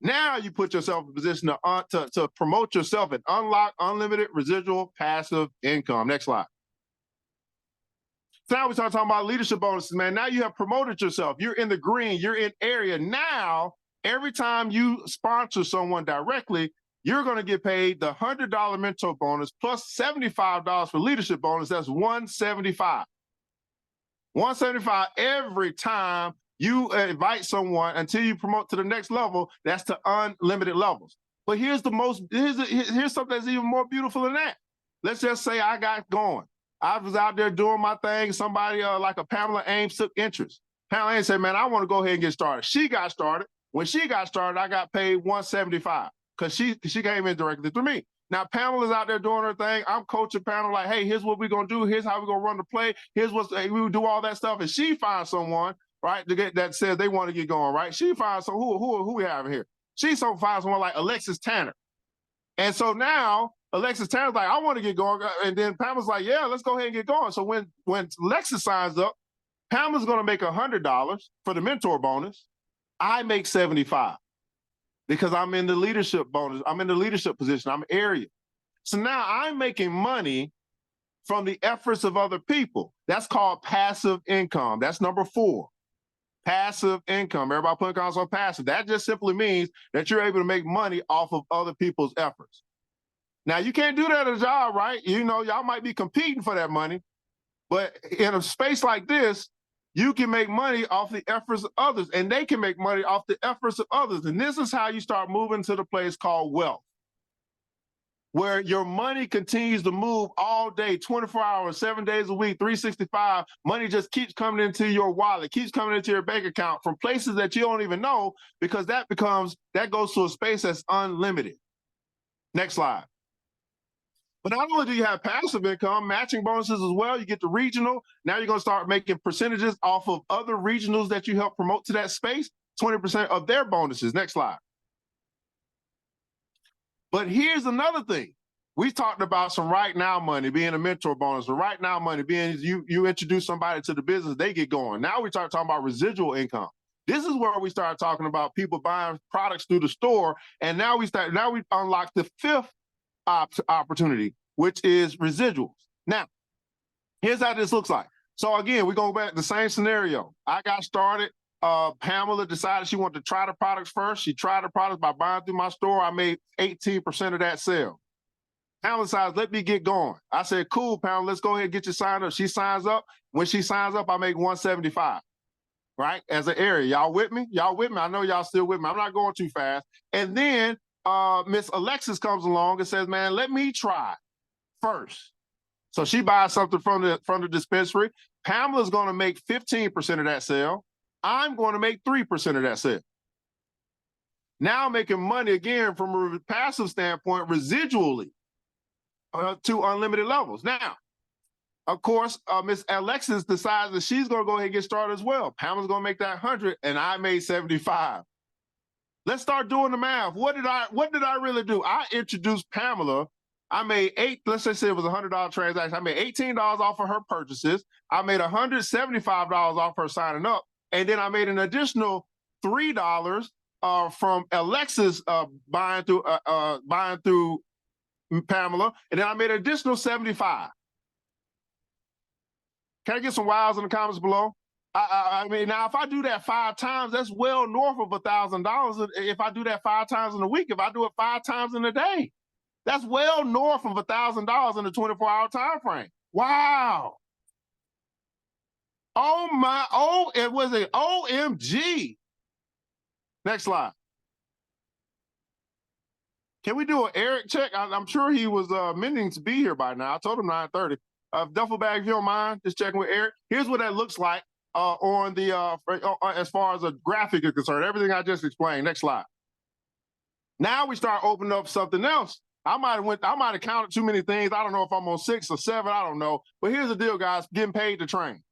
now you put yourself in a position to promote yourself and unlock unlimited residual passive income. Next slide. So now we start talking about leadership bonuses, man. Now you have promoted yourself. You're in the green. You're in area. Now, every time you sponsor someone directly, you're going to get paid the $100 mentor bonus plus $75 for leadership bonus. That's $175. $175 every time you invite someone until you promote to the next level. That's to unlimited levels. But here's something that's even more beautiful than that. Let's just say I got going. I was out there doing my thing. Somebody like a Pamela Ames took interest. Pamela Ames said, man, I want to go ahead and get started. She got started. When she got started, I got paid $175 because she came in directly through me. Now, Pamela's out there doing her thing. I'm coaching Pamela like, hey, here's what we're going to do. Here's how we're going to run the play. Here's what we will do all that stuff. And she finds someone, right, that says they want to get going, right? She finds who we have here. She finds someone like Alexis Tanner. And so now Alexis Tanner's like, I want to get going. And then Pamela's like, yeah, let's go ahead and get going. So when Alexis signs up, Pamela's going to make $100 for the mentor bonus. I make $75 because I'm in the leadership bonus. I'm in the leadership position. I'm area. So now I'm making money from the efforts of other people. That's called passive income. That's number 4. Passive income. Everybody put comments on passive. That just simply means that you're able to make money off of other people's efforts. Now, you can't do that at a job, right? You know, y'all might be competing for that money, but in a space like this, you can make money off the efforts of others, and they can make money off the efforts of others. And this is how you start moving to the place called wealth, where your money continues to move all day, 24 hours, 7 days a week, 365. Money just keeps coming into your wallet, keeps coming into your bank account from places that you don't even know, because that goes to a space that's unlimited. Next slide. But not only do you have passive income, matching bonuses as well, you get the regional. Now you're going to start making percentages off of other regionals that you help promote to that space, 20% of their bonuses. Next slide. But here's another thing. We talked about some right now money being a mentor bonus, or right now money being you introduce somebody to the business, they get going. Now we start talking about residual income. This is where we start talking about people buying products through the store. And now we unlock the 5th opportunity, which is residuals. Now, here's how this looks like. So again, we go back to the same scenario. I got started. Pamela decided she wanted to try the products first. She tried the products by buying through my store. I made 18% of that sale. Pamela decides, let me get going. I said, cool, Pamela, let's go ahead and get you signed up. She signs up. When she signs up, I make $175, right? As an area. Y'all with me? Y'all with me? I know y'all still with me. I'm not going too fast. And then Miss Alexis comes along and says, man, let me try first. So she buys something from the dispensary. Pamela's going to make 15% of that sale. I'm going to make 3% of that sale. Now I'm making money again from a passive standpoint, residually to unlimited levels. Now, of course, Miss Alexis decides that she's going to go ahead and get started as well. Pamela's going to make that 100, and I made 75. Let's start doing the math. What did I really do? I introduced Pamela. I made let's just say it was a $100 transaction. I made $18 off of her purchases. I made $175 off her signing up. And then I made an additional $3 from Alexis buying through Pamela. And then I made an additional 75. Can I get some wows in the comments below? I mean, now if I do that 5 times, that's well north of $1,000. If I do that 5 times in a week, if I do it 5 times in a day, that's well north of $1,000 in a 24-hour time frame. Wow. It was an OMG. Next slide. Can we do an Eric check? I'm sure he was meaning to be here by now. I told him 9:30. Duffel bag, if you don't mind, just checking with Eric. Here's what that looks like on the as far as a graphic is concerned. Everything I just explained. Next slide. Now we start opening up something else. I might have counted too many things. I don't know if I'm on 6 or 7. I don't know. But here's the deal, guys. Getting paid to train.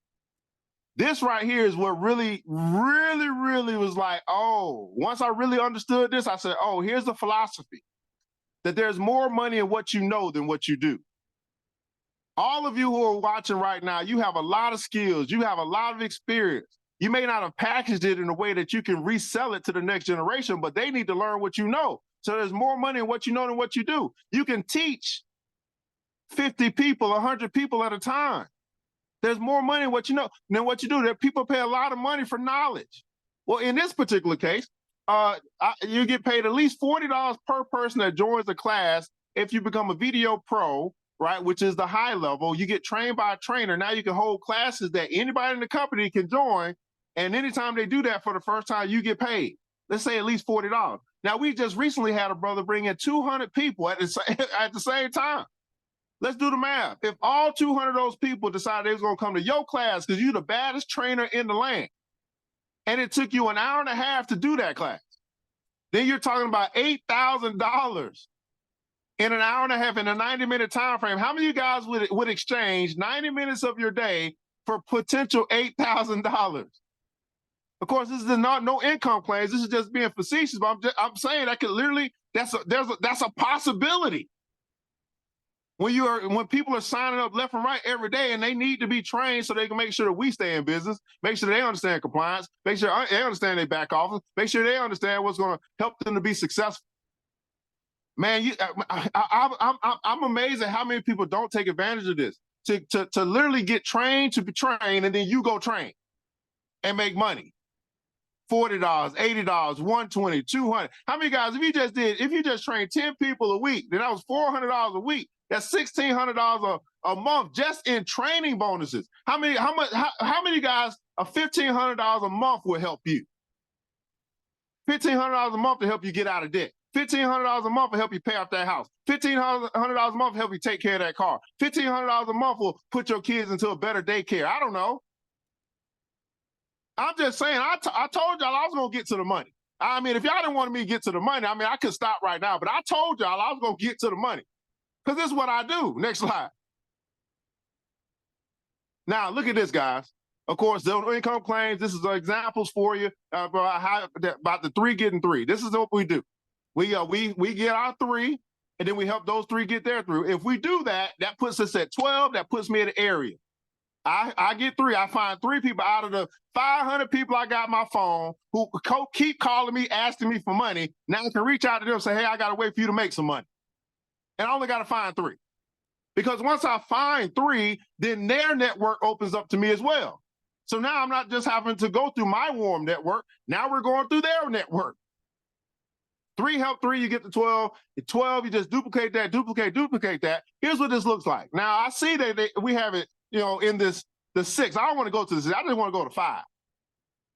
This right here is what really, really, really was like, oh, once I really understood this, I said, oh, here's the philosophy. That there's more money in what you know than what you do. All of you who are watching right now, you have a lot of skills. You have a lot of experience. You may not have packaged it in a way that you can resell it to the next generation, but they need to learn what you know. So there's more money in what you know than what you do. You can teach 50 people, 100 people at a time. There's more money in what you know than what you do. There people pay a lot of money for knowledge. Well, in this particular case, you get paid at least $40 per person that joins the class if you become a video pro, right, which is the high level. You get trained by a trainer. Now you can hold classes that anybody in the company can join, and anytime they do that for the first time, you get paid. Let's say at least $40. Now, we just recently had a brother bring in 200 people at the same time. Let's do the math. If all 200 of those people decided they was going to come to your class because you're the baddest trainer in the land, and it took you an hour and a half to do that class, then you're talking about $8,000 in an hour and a half in a 90-minute time frame. How many of you guys would exchange 90 minutes of your day for potential $8,000? Of course, this is not no income claims. This is just being facetious, but I'm saying that could literally that's a possibility. When people are signing up left and right every day, and they need to be trained so they can make sure that we stay in business, make sure they understand compliance, make sure they understand their back office, make sure they understand what's going to help them to be successful. Man, I'm amazed at how many people don't take advantage of this to literally get trained to be trained, and then you go train and make money. $40, $80, $120, $200. How many guys, if you just trained 10 people a week, then that was $400 a week. That's $1,600 a month just in training bonuses. How many guys, $1,500 a month will help you? $1,500 a month to help you get out of debt. $1,500 a month will help you pay off that house. $1,500 a month will help you take care of that car. $1,500 a month will put your kids into a better daycare. I don't know. I'm just saying, I told y'all I was going to get to the money. I mean, if y'all didn't want me to get to the money, I mean, I could stop right now, but I told y'all I was going to get to the money because this is what I do. Next slide. Now, look at this, guys. Of course, those income claims, this is examples for you about the 3 getting 3. This is what we do. We get our 3, and then we help those 3 get their 3. If we do that, that puts us at 12. That puts me at an area. I get 3. I find 3 people out of the 500 people I got my phone who keep calling me, asking me for money. Now I can reach out to them and say, hey, I got to wait for you to make some money. And I only got to find 3. Because once I find 3, then their network opens up to me as well. So now I'm not just having to go through my warm network. Now we're going through their network. 3 help 3, you get to 12. At 12, you just duplicate that, duplicate that. Here's what this looks like. Now, I see that we have it, in the 6. I don't want to go to the 6. I just want to go to 5.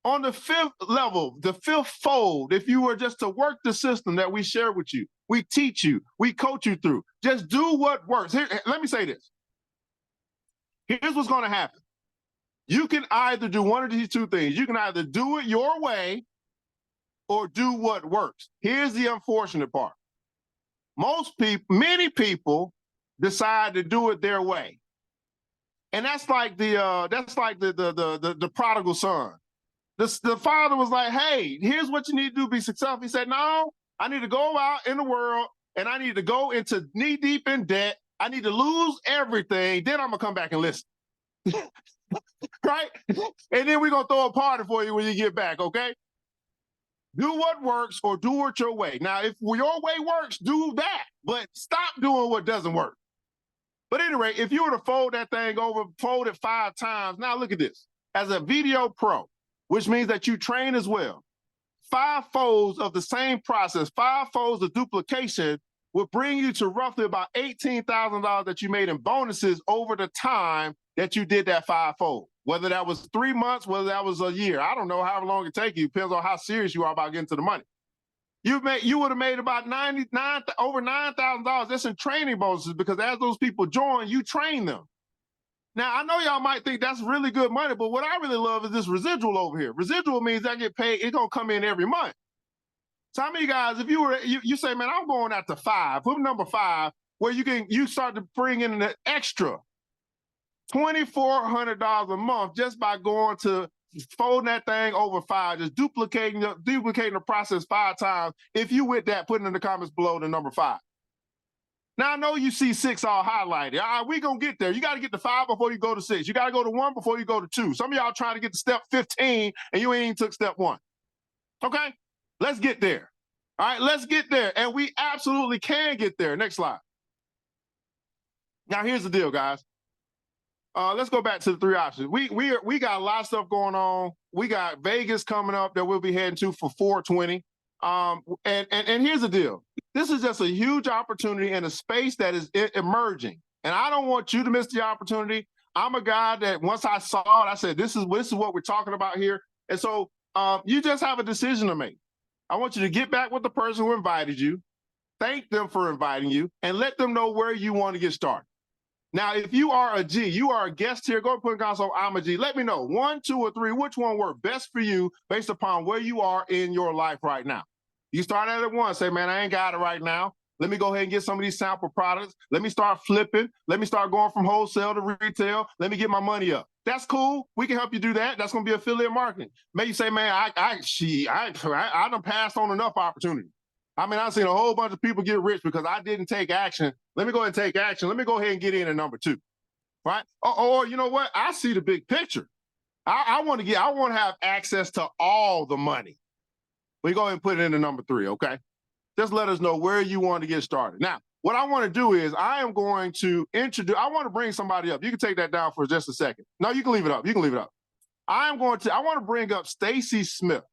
On the 5th level, the 5th fold, if you were just to work the system that we share with you, we teach you, we coach you through, just do what works. Here, let me say this. Here's what's going to happen. You can either do one of these two things. You can either do it your way or do what works. Here's the unfortunate part. Many people decide to do it their way. And that's like the prodigal son. The father was like, hey, here's what you need to do to be successful. He said, no, I need to go out in the world and I need to go into knee deep in debt. I need to lose everything. Then I'm gonna come back and listen. Right? And then we're gonna throw a party for you when you get back, okay? Do what works or do it your way. Now, if your way works, do that, but stop doing what doesn't work. But anyway, if you were to fold that thing over, fold it 5 times, now look at this. As a video pro, which means that you train as well, 5 folds of the same process, 5 folds of duplication will bring you to roughly about $18,000 that you made in bonuses over the time that you did that 5-fold. Whether that was 3 months, whether that was a year, I don't know how long it takes you. Depends on how serious you are about getting to the money. You would have made about over $9,000 just in training bonuses because as those people join, you train them. Now, I know y'all might think that's really good money, but what I really love is this residual over here. Residual means I get paid, it's gonna come in every month. So how many guys, if you say, man, I'm going out to 5, put number 5, where you start to bring in an extra $2,400 a month just by going to folding that thing over 5, just duplicating the process 5 times. If you with that, put it in the comments below the number 5. Now, I know you see 6 all highlighted. All right, we gonna get there. You got to get to 5 before you go to 6. You got to go to 1 before you go to 2. Some of y'all trying to get to step 15 and you ain't even took step 1. Okay, let's get there. All right, let's get there. And we absolutely can get there. Next slide. Now, here's the deal, guys. Let's go back to the 3 options. We got a lot of stuff going on. We got Vegas coming up that we'll be heading to for 420. And here's the deal. This is just a huge opportunity in a space that is emerging. And I don't want you to miss the opportunity. I'm a guy that once I saw it, I said, this is what we're talking about here. And so you just have a decision to make. I want you to get back with the person who invited you, thank them for inviting you, and let them know where you want to get started. Now, if you are a G, you are a guest here, go and put in console, I'm a G. Let me know, 1, 2, or 3, which one worked best for you based upon where you are in your life right now. You start at it 1, say, man, I ain't got it right now. Let me go ahead and get some of these sample products. Let me start flipping. Let me start going from wholesale to retail. Let me get my money up. That's cool. We can help you do that. That's going to be affiliate marketing. Maybe you say, man, I done passed on enough opportunity. I mean, I've seen a whole bunch of people get rich because I didn't take action. Let me go ahead and take action. Let me go ahead and get in at number 2, right? Or you know what? I see the big picture. I want to have access to all the money. We go ahead and put it into number 3, okay? Just let us know where you want to get started. Now, what I want to do is I want to bring somebody up. You can take that down for just a second. No, you can leave it up. You can leave it up. I want to bring up Stacy Smith.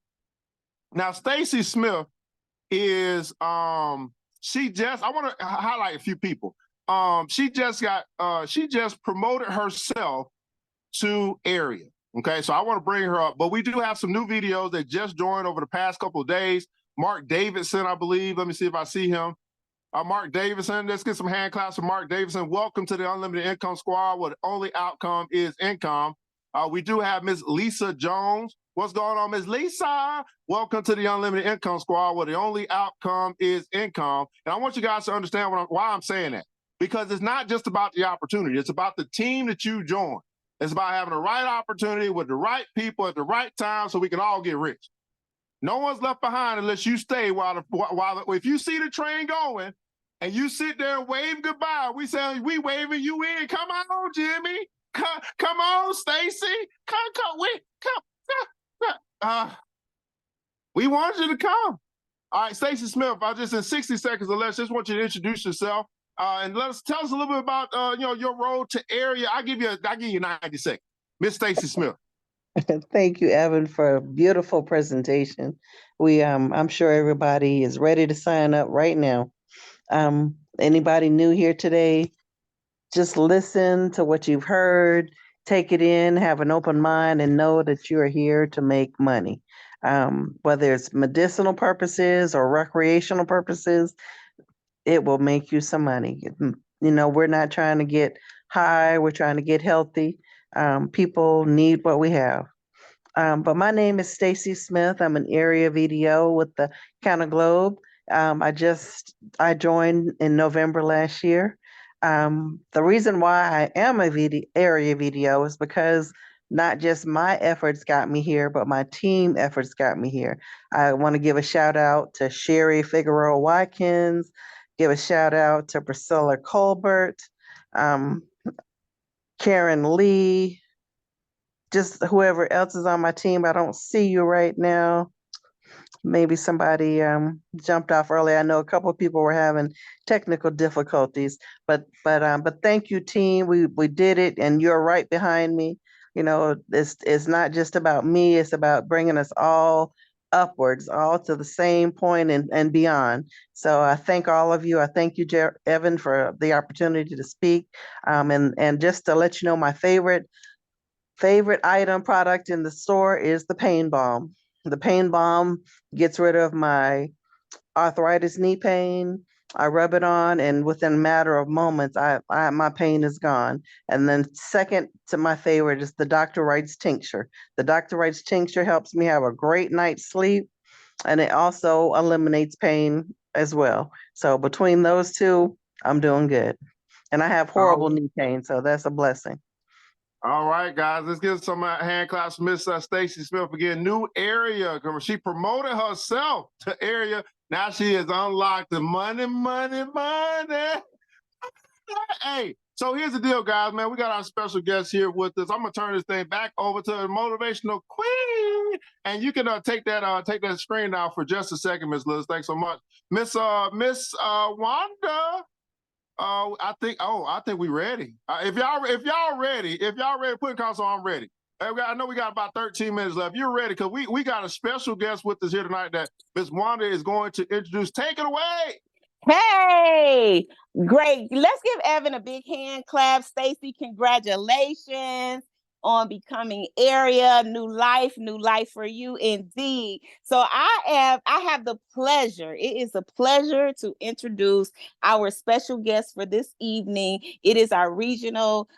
Now, Stacy Smith is I want to highlight a few people. She just promoted herself to area. Okay, so I want to bring her up, but we do have some new videos that just joined over the past couple of days. Mark Davidson, I believe. Let me see if I see him. Mark Davidson, let's get some hand claps for Mark Davidson. Welcome to the Unlimited Income Squad, where the only outcome is income. We do have Ms. Lisa Jones. What's going on, Ms. Lisa? Welcome to the Unlimited Income Squad, where the only outcome is income. And I want you guys to understand why I'm saying that. Because it's not just about the opportunity. It's about the team that you join. It's about having the right opportunity with the right people at the right time so we can all get rich. No one's left behind unless you stay if you see the train going and you sit there and wave goodbye, we waving you in. Come on, Jimmy. Come on, Stacy. We want you to come. All right, Stacy Smith, just in 60 seconds or less, just want you to introduce yourself and tell us a little bit about your road to area. I'll give you 90 seconds. Miss Stacy Smith. Thank you, Evan, for a beautiful presentation. I'm sure everybody is ready to sign up right now. Anybody new here today, just listen to what you've heard, take it in, have an open mind, and know that you are here to make money. Whether it's medicinal purposes or recreational purposes, it will make you some money. We're not trying to get high, we're trying to get healthy. People need what we have. But my name is Stacy Smith. I'm an area VDO with the CannaGlobe. I joined in November last year. The reason why I am a area VDO is because not just my efforts got me here, but my team efforts got me here. I want to give a shout out to Sherry Figueroa Watkins, give a shout out to Priscilla Colbert, um, Karen Lee, just whoever else is on my team. I don't see you right now. Maybe somebody jumped off early. I know a couple of people were having technical difficulties, but thank you, team. We did it, and you're right behind me. You know, it's not just about me. It's about bringing us all upwards, all to the same point and beyond. So I thank all of you. I thank you, Evan, for the opportunity to speak. And just to let you know, my favorite item product in the store is the pain balm. The pain balm gets rid of my arthritis knee pain. I rub it on, and within a matter of moments, my pain is gone. And then second to my favorite is the Dr. Wright's tincture. The Dr. Wright's tincture helps me have a great night's sleep, and it also eliminates pain as well. So between those two, I'm doing good. And I have horrible knee pain, so that's a blessing. All right, guys, let's get some hand claps for Miss Stacy Smith again. New area. She promoted herself to area. Now she has unlocked the money. Hey, so here's the deal, guys, man. We got our special guest here with us. I'm gonna turn this thing back over to the motivational queen, and you can take that screen down for just a second, Miss Liz. Thanks so much, Miss Wanda. I think we're ready. If y'all ready, put in console, I'm ready. I know we got about 13 minutes left. You're ready, because we got a special guest with us here tonight that Miss Wanda is going to introduce. Take it away. Hey, great. Let's give Evan a big hand clap. Stacy, congratulations on becoming area. New life for you indeed. So I have the pleasure. It is a pleasure to introduce our special guest for this evening. It is our regional,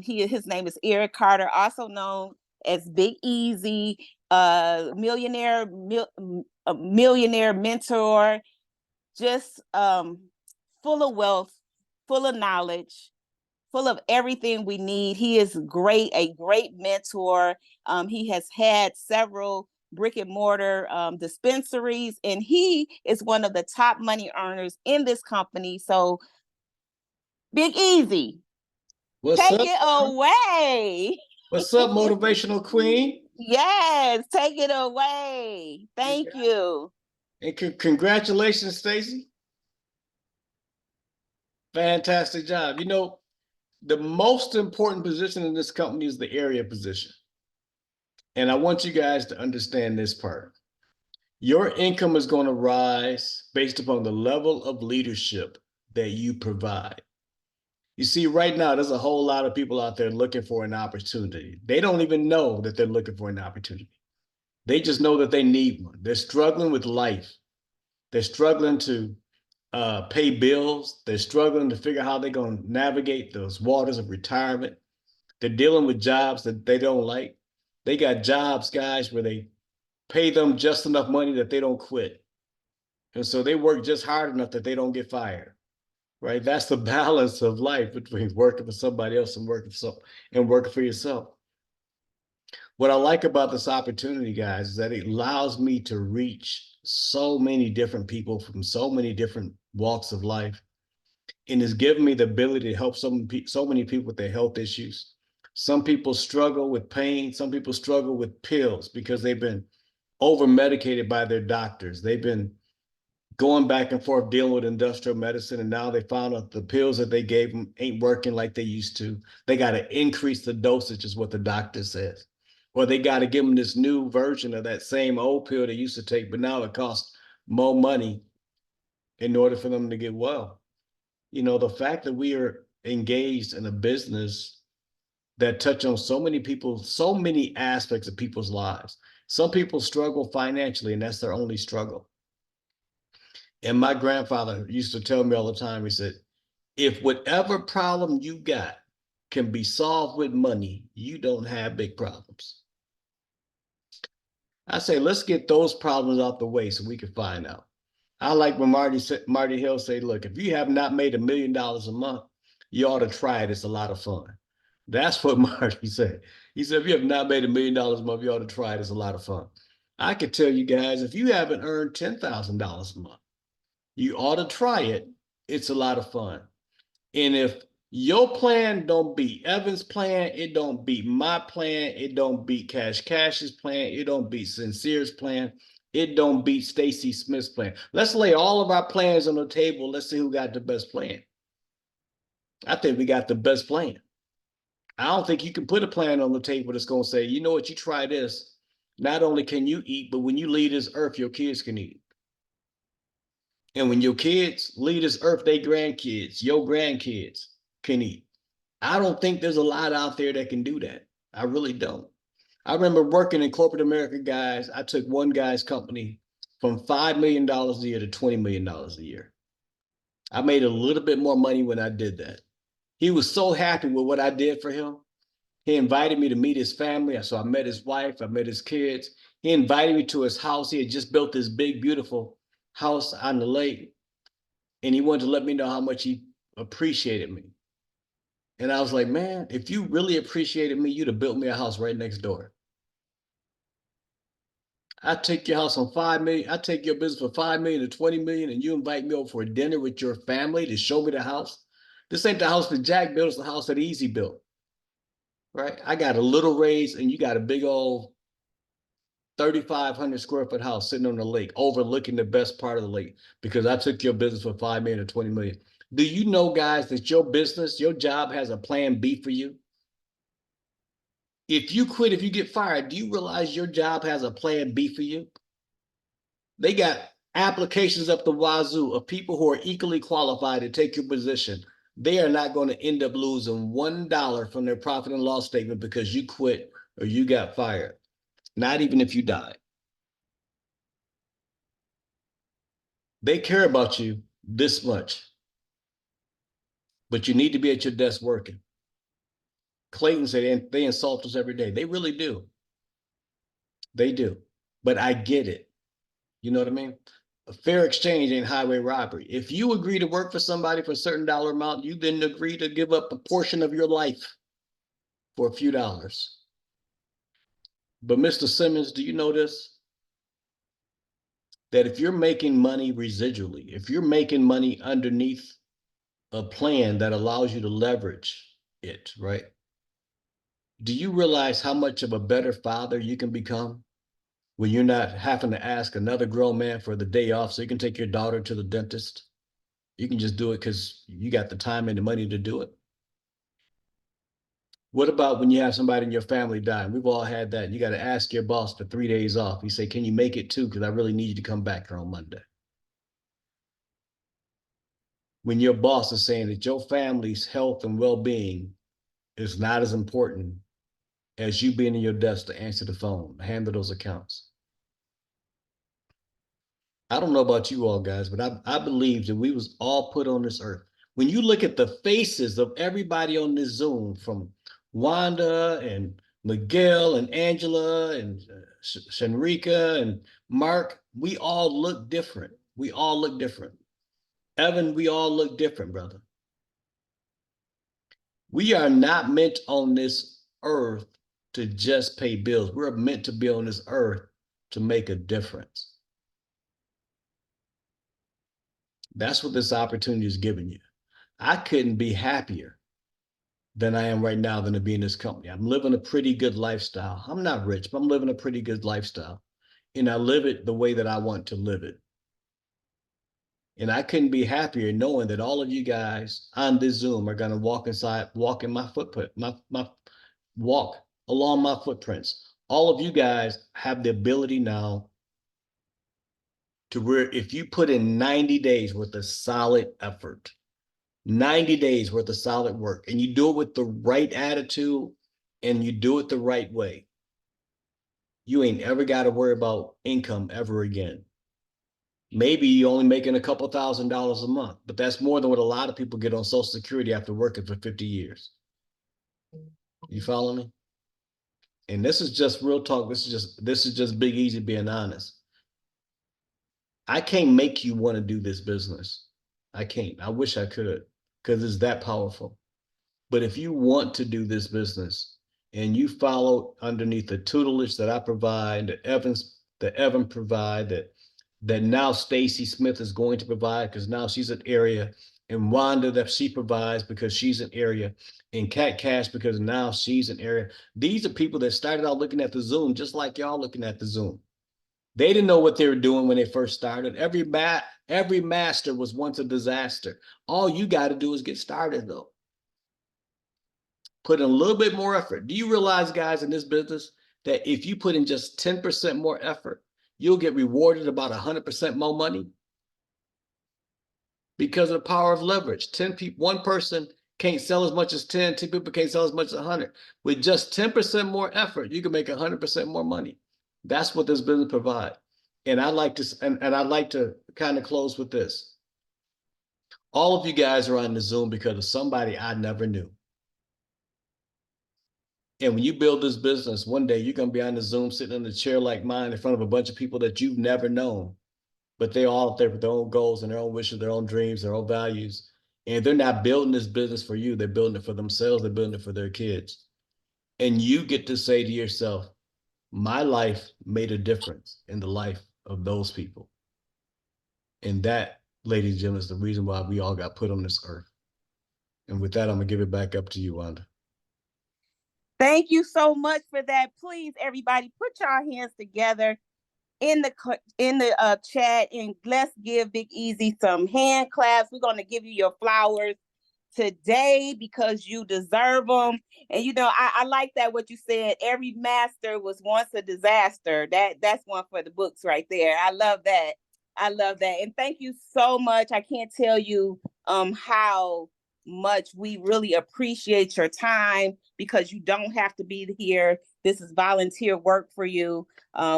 his name is Eric Carter, also known as Big Easy, millionaire mentor, just full of wealth, full of knowledge, full of everything we need. He is a great mentor. He has had several brick and mortar dispensaries, and he is one of the top money earners in this company. So, Big Easy, take it away. What's up, motivational queen? Yes, take it away. Thank you. And congratulations, Stacy. Fantastic job. You know, the most important position in this company is the area position. And I want you guys to understand this part. Your income is going to rise based upon the level of leadership that you provide. You see, right now, there's a whole lot of people out there looking for an opportunity. They don't even know that they're looking for an opportunity. They just know that they need one. They're struggling with life. They're struggling to pay bills. They're struggling to figure out how they're going to navigate those waters of retirement. They're dealing with jobs that they don't like. They got jobs, guys, where they pay them just enough money that they don't quit. And so they work just hard enough that they don't get fired, right? That's the balance of life between working for somebody else and working for yourself. What I like about this opportunity, guys, is that it allows me to reach so many different people from so many different walks of life, and it's given me the ability to help so many people with their health issues. Some people struggle with pain. Some people struggle with pills because they've been over-medicated by their doctors. They've been going back and forth dealing with industrial medicine, and now they found out the pills that they gave them ain't working like they used to. They got to increase the dosage, is what the doctor says. Or they got to give them this new version of that same old pill they used to take, but now it costs more money in order for them to get well. You know, the fact that we are engaged in a business that touch on so many people, so many aspects of people's lives. Some people struggle financially, and that's their only struggle. And my grandfather used to tell me all the time, he said, if whatever problem you got can be solved with money, you don't have big problems. I say, let's get those problems out the way so we can find out. I like when Marty Hill say, look, if you have not made $1 million a month, you ought to try it. It's a lot of fun. That's what Marty said. He said, if you have not made $1 million a month, you ought to try it. It's a lot of fun. I could tell you guys, if you haven't earned $10,000 a month, you ought to try it. It's a lot of fun. And if your plan don't beat Evan's plan, it don't beat my plan, it don't beat Cash's plan, it don't beat Sincere's plan, it don't beat Stacy Smith's plan. Let's lay all of our plans on the table. Let's see who got the best plan. I think we got the best plan. I don't think you can put a plan on the table that's going to say, you know what, you try this. Not only can you eat, but when you leave this earth, your kids can eat. And when your kids leave this earth, their grandkids, your grandkids can eat. I don't think there's a lot out there that can do that. I really don't. I remember working in corporate America, guys. I took one guy's company from $5 million a year to $20 million a year. I made a little bit more money when I did that. He was so happy with what I did for him. He invited me to meet his family. So I met his wife, I met his kids. He invited me to his house. He had just built this big, beautiful house on the lake. And he wanted to let me know how much he appreciated me. And I was like, man, if you really appreciated me, you'd have built me a house right next door. I take your house on 5 million. I take your business for 5 million to 20 million, and you invite me over for a dinner with your family to show me the house. This ain't the house that Jack built, it's the house that Easy built. Right? I got a little raise, and you got a big old 3,500 square foot house sitting on the lake, overlooking the best part of the lake, because I took your business for 5 million to 20 million. Do you know, guys, that your business, your job has a plan B for you? If you quit, if you get fired, do you realize your job has a plan B for you? They got applications up the wazoo of people who are equally qualified to take your position. They are not going to end up losing $1 from their profit and loss statement because you quit or you got fired. Not even if you die. They care about you this much. But you need to be at your desk working. Clayton said they insult us every day. They really do. They do. But I get it. You know what I mean? A fair exchange ain't highway robbery. If you agree to work for somebody for a certain dollar amount, you then agree to give up a portion of your life for a few dollars. But Mr. Simmons, do you know this? That if you're making money residually, if you're making money underneath a plan that allows you to leverage it, right? Do you realize how much of a better father you can become when you're not having to ask another grown man for the day off so you can take your daughter to the dentist? You can just do it because you got the time and the money to do it. What about when you have somebody in your family die? We've all had that. You got to ask your boss for 3 days off. You say, can you make it 2? Because I really need you to come back here on Monday. When your boss is saying that your family's health and well-being is not as important as you being in your desk to answer the phone, handle those accounts. I don't know about you all guys, but I believe that we was all put on this earth. When you look at the faces of everybody on this Zoom, from Wanda and Miguel and Angela and Shanrika and Mark, we all look different. We all look different. Evan, we all look different, brother. We are not meant on this earth to just pay bills. We're meant to be on this earth to make a difference. That's what this opportunity is giving you. I couldn't be happier than I am right now than to be in this company. I'm living a pretty good lifestyle. I'm not rich, but I'm living a pretty good lifestyle. And I live it the way that I want to live it. And I couldn't be happier knowing that all of you guys on this Zoom are going to walk in my footprint, walk along my footprints. All of you guys have the ability now to where if you put in 90 days worth of solid effort, 90 days worth of solid work, and you do it with the right attitude and you do it the right way, you ain't ever got to worry about income ever again. Maybe you're only making a couple $1,000s a month, but that's more than what a lot of people get on Social Security after working for 50 years. You follow me? And this is just real talk. This is just Big Easy being honest. I can't make you want to do this business. I can't. I wish I could, because it's that powerful. But if you want to do this business and you follow underneath the tutelage that I provide, that Evan provide, that now Stacy Smith is going to provide, because now she's an area, and Wanda that she provides because she's an area, and Cat Cash because now she's an area. These are people that started out looking at the Zoom just like y'all looking at the Zoom. They didn't know what they were doing when they first started. Every master was once a disaster. All you got to do is get started, though. Put in a little bit more effort. Do you realize, guys, in this business, that if you put in just 10% more effort, you'll get rewarded about 100% more money? Because of the power of leverage. 10 people, one person can't sell as much as 10, 2 people can't sell as much as 100. With just 10% more effort, you can make 100% more money. That's what this business provides. And I'd like to kind of close with this. All of you guys are on the Zoom because of somebody I never knew. And when you build this business, one day you're going to be on the Zoom sitting in a chair like mine in front of a bunch of people that you've never known, but they're all up there with their own goals and their own wishes, their own dreams, their own values. And they're not building this business for you. They're building it for themselves. They're building it for their kids. And you get to say to yourself, my life made a difference in the life of those people. And that, ladies and gentlemen, is the reason why we all got put on this earth. And with that, I'm going to give it back up to you, Wanda. Thank you so much for that. Please, everybody, put your hands together in the chat, and let's give Big Easy some hand claps. We're going to give you your flowers today because you deserve them. And I like that what you said. Every master was once a disaster. That's one for the books right there. I love that. And thank you so much. I can't tell you how much we really appreciate your time, because you don't have to be here. This is volunteer work for you.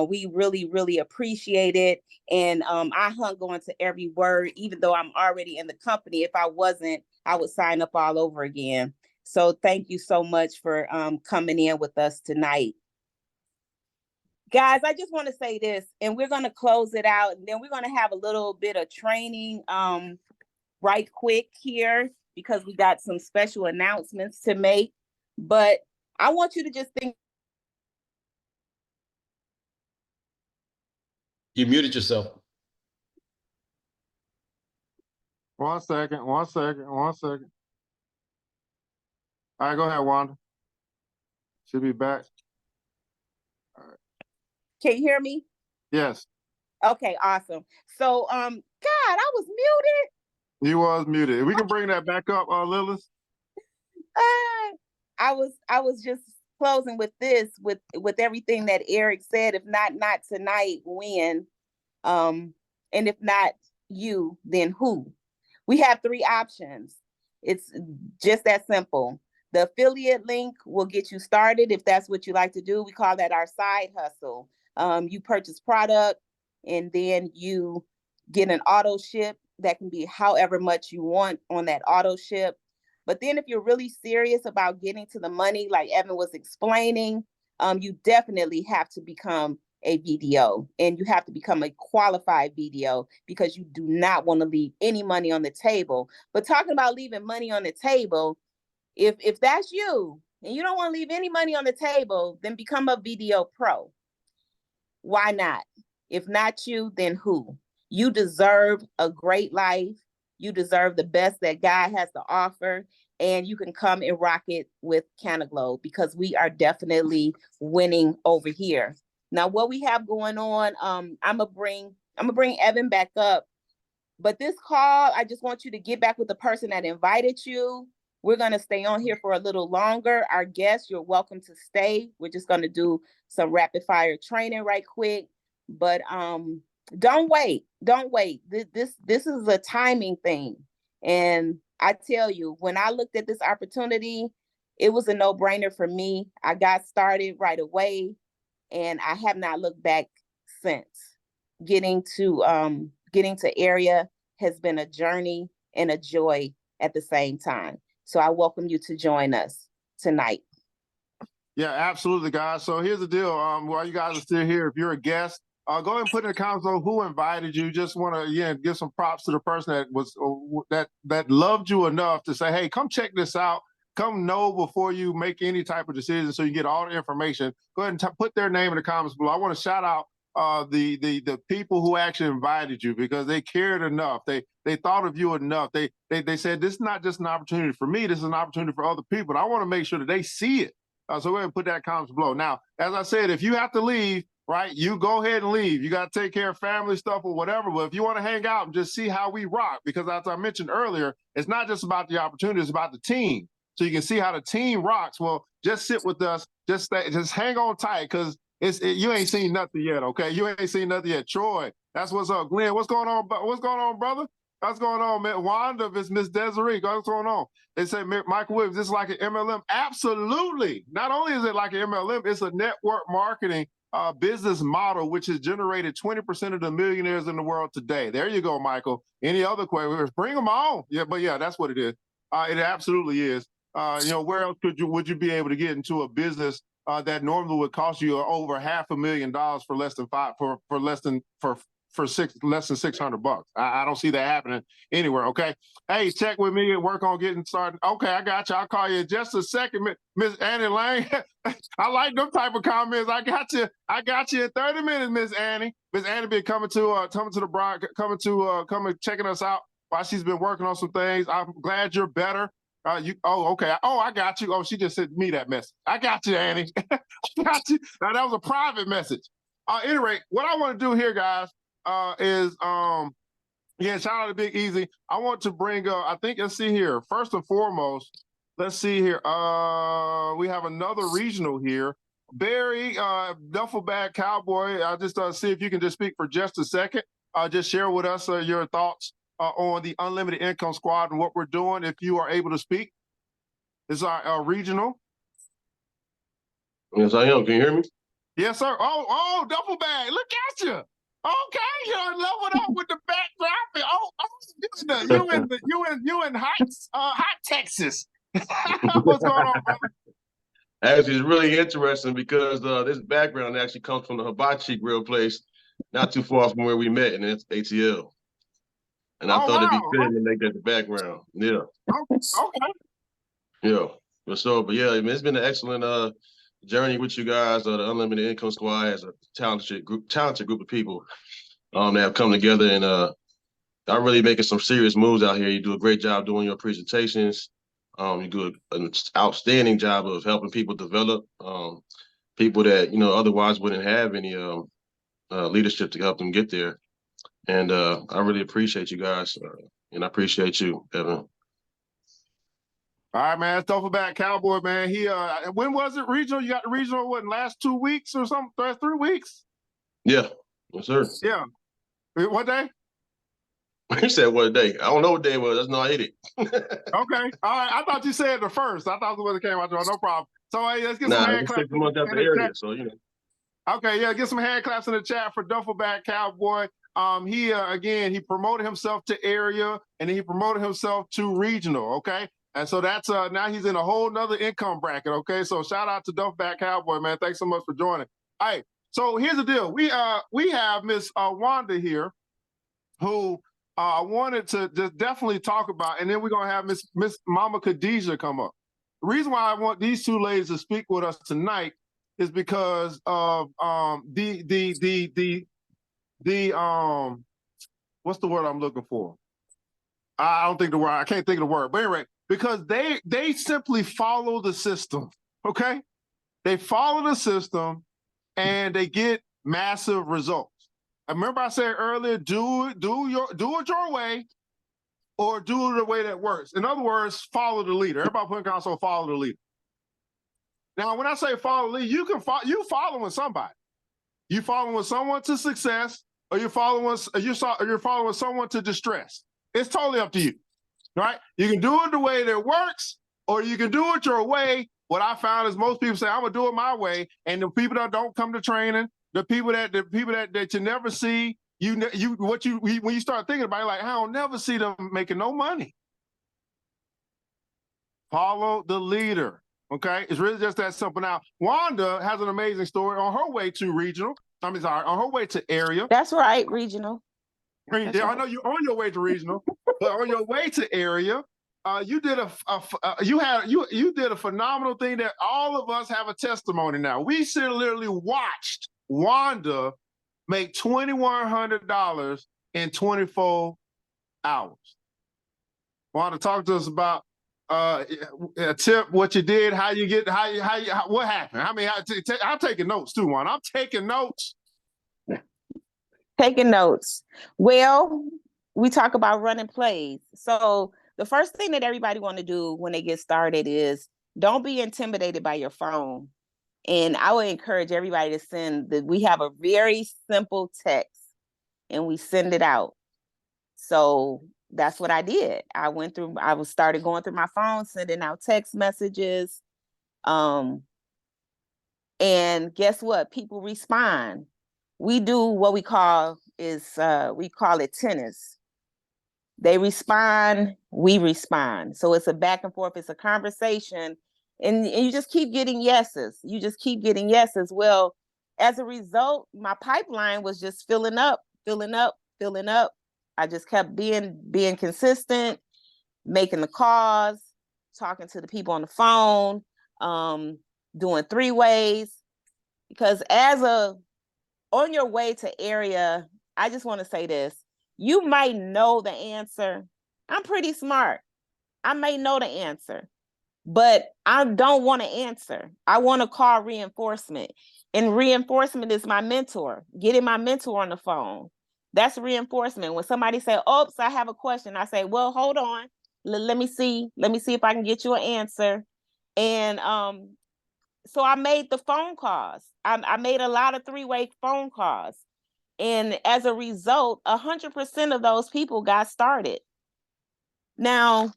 We really, really appreciate it. And I hung on to every word, even though I'm already in the company. If I wasn't, I would sign up all over again. So thank you so much for coming in with us tonight. Guys, I just want to say this, and we're going to close it out, and then we're going to have a little bit of training right quick here, because we got some special announcements to make. But I want you to just think. You muted yourself. One second. All right, go ahead, Wanda. Should be back. All right. Can you hear me? Yes. Okay, awesome. So, God, I was muted. You was muted. We can bring that back up, Lilith. I was just closing with this, with everything that Eric said. If not tonight, when? And if not you, then who? We have 3 options. It's just that simple. The affiliate link will get you started if that's what you like to do. We call that our side hustle. You purchase product, and then you get an auto ship that can be however much you want on that auto ship. But then if you're really serious about getting to the money, like Evan was explaining, you definitely have to become a VDO, and you have to become a qualified VDO, because you do not want to leave any money on the table. But talking about leaving money on the table, if that's you and you don't want to leave any money on the table, then become a VDO Pro. Why not? If not you, then who? You deserve a great life. You deserve the best that God has to offer, and you can come and rock it with CannaGlobe, because we are definitely winning over here. Now, what we have going on, I'm gonna bring Evan back up, but this call, I just want you to get back with the person that invited you. We're gonna stay on here for a little longer. Our guests, you're welcome to stay. We're just gonna do some rapid fire training right quick, but don't wait. This is a timing thing. And I tell you, when I looked at this opportunity, it was a no-brainer for me. I got started right away, and I have not looked back since. Getting to area has been a journey and a joy at the same time. So I welcome you to join us tonight. Yeah, absolutely, guys. So here's the deal. While you guys are still here, if you're a guest, go ahead and put in the comments below who invited you. Just want to give some props to the person that was that loved you enough to say, hey, come check this out. Come know before you make any type of decision, so you get all the information. Go ahead and put their name in the comments below. I want to shout out the people who actually invited you because they cared enough. They thought of you enough. They said this is not just an opportunity for me. This is an opportunity for other people. And I want to make sure that they see it. So go ahead and put that comments below. Now, as I said, if you have to leave, right, you go ahead and leave. You got to take care of family stuff or whatever. But if you want to hang out and just see how we rock, because as I mentioned earlier, it's not just about the opportunity, it's about the team. So you can see how the team rocks. Well, just sit with us. Just hang on tight because you ain't seen nothing yet, okay? You ain't seen nothing yet. Troy, that's what's up. Glenn, what's going on? What's going on, brother? What's going on, man? Wanda, it's Miss Desiree. What's going on? They say, Michael Williams, this is like an MLM. Absolutely. Not only is it like an MLM, it's a network marketing business model, which has generated 20% of the millionaires in the world today. There you go, Michael. Any other questions? Bring them on. Yeah, but yeah, that's what it is. It absolutely is. Where else would you be able to get into a business that normally would cost you over $500,000 for less than less than $600? I don't see that happening anywhere. Okay, hey, check with me and work on getting started. Okay, I got you. I'll call you in just a second, Miss Annie Lang. I like them type of comments. I got you in 30 minutes, Miss Annie. Miss Annie been coming to the Bronx, coming checking us out while she's been working on some things. I'm glad you're better. Okay. Oh, I got you. Oh, she just sent me that message. I got you, Annie. I got you. Now, that was a private message. At any rate, what I want to do here, guys, is shout out to Big Easy. I want to bring I think, let's see here. First and foremost, let's see here. We have another regional here. Barry, Duffel Bag Cowboy. I'll just see if you can just speak for just a second. Just share with us your thoughts on the Unlimited Income Squad and what we're doing, if you are able to speak. This is our regional. Yes, I am. Can you hear me? Yes, sir. Oh, Duffel Bag. Look at you. Okay, you're leveled up with the backdrop. You in hot Texas. What's going on, brother? Actually, it's really interesting because this background actually comes from the hibachi grill place not too far from where we met, and it's ATL. And I thought it'd be fitting to make that the background. Yeah. Okay. Yeah. But yeah, I mean, it's been an excellent journey with you guys. The Unlimited Income Squad has a talented group of people that have come together and are really making some serious moves out here. You do a great job doing your presentations. You do an outstanding job of helping people develop, people that otherwise wouldn't have any leadership to help them get there. And I really appreciate you guys, and I appreciate you, Evan. All right, man. Duffel Bag Cowboy, man. He when was it regional? You got the regional in last 2 weeks or something? Last 3 weeks? Yeah, yes, sir. Yeah. What day? You said what day? I don't know what day it was. That's not it. Okay. All right. I thought you said the first. I thought it was when it came out. No problem. So hey, let's get some hand claps. 6 months after the area, so Okay, yeah, get some hand claps in the chat for Duffel Bag Cowboy. He promoted himself to area, and then he promoted himself to regional. Okay, and so that's now he's in a whole nother income bracket. Okay, so shout out to Duffel Bag Cowboy, man. Thanks so much for joining. All right, so here's the deal. We have Miss Wanda here, who I wanted to just definitely talk about, and then we're gonna have Miss Mama Khadijah come up. The reason why I want these two ladies to speak with us tonight is because of the what's the word I'm looking for? I don't think the word, I can't think of the word, but anyway, because they simply follow the system, okay? They follow the system and they get massive results. I remember I said earlier, do it your way or do it the way that works. In other words, follow the leader. Everybody put in console, follow the leader. Now, when I say follow the leader, you following somebody. You following someone to success, or you're following someone to distress. It's totally up to you, right? You can do it the way that works, or you can do it your way. What I found is most people say, I'm gonna do it my way, and the people that don't come to training, the people that you never see, when you start thinking about it, like, I don't never see them making no money. Follow the leader. Okay, it's really just that simple. Now, Wanda has an amazing story on her way to regional. On her way to area. That's right, regional. I know you're on your way to regional, but on your way to area, you did you did a phenomenal thing that all of us have a testimony now. We literally watched Wanda make $2,100 in 24 hours. Wanda, talk to us about a tip, what you did, how you get, what happened. I mean, I'm taking notes too, Wanda. I'm taking notes. Taking notes. Well, we talk about running plays. So the first thing that everybody want to do when they get started is don't be intimidated by your phone. And I would encourage everybody to we have a very simple text and we send it out. So that's what I did. I started going through my phone, sending out text messages. And guess what? People respond. We do what we call it tennis. They respond, we respond. So it's a back and forth, it's a conversation. And you just keep getting yeses. You just keep getting yeses. Well, as a result, my pipeline was just filling up. I just kept being consistent, making the calls, talking to the people on the phone, doing 3-ways. Because on your way to area, I just want to say this. You might know the answer. I'm pretty smart. I may know the answer, but I don't want to answer. I want to call reinforcement. And reinforcement is my mentor. Getting my mentor on the phone. That's reinforcement. When somebody say, oops, I have a question, I say, well, hold on. Let me see if I can get you an answer. And so I made the phone calls. I made a lot of 3-way phone calls. And as a result, 100% of those people got started. Now,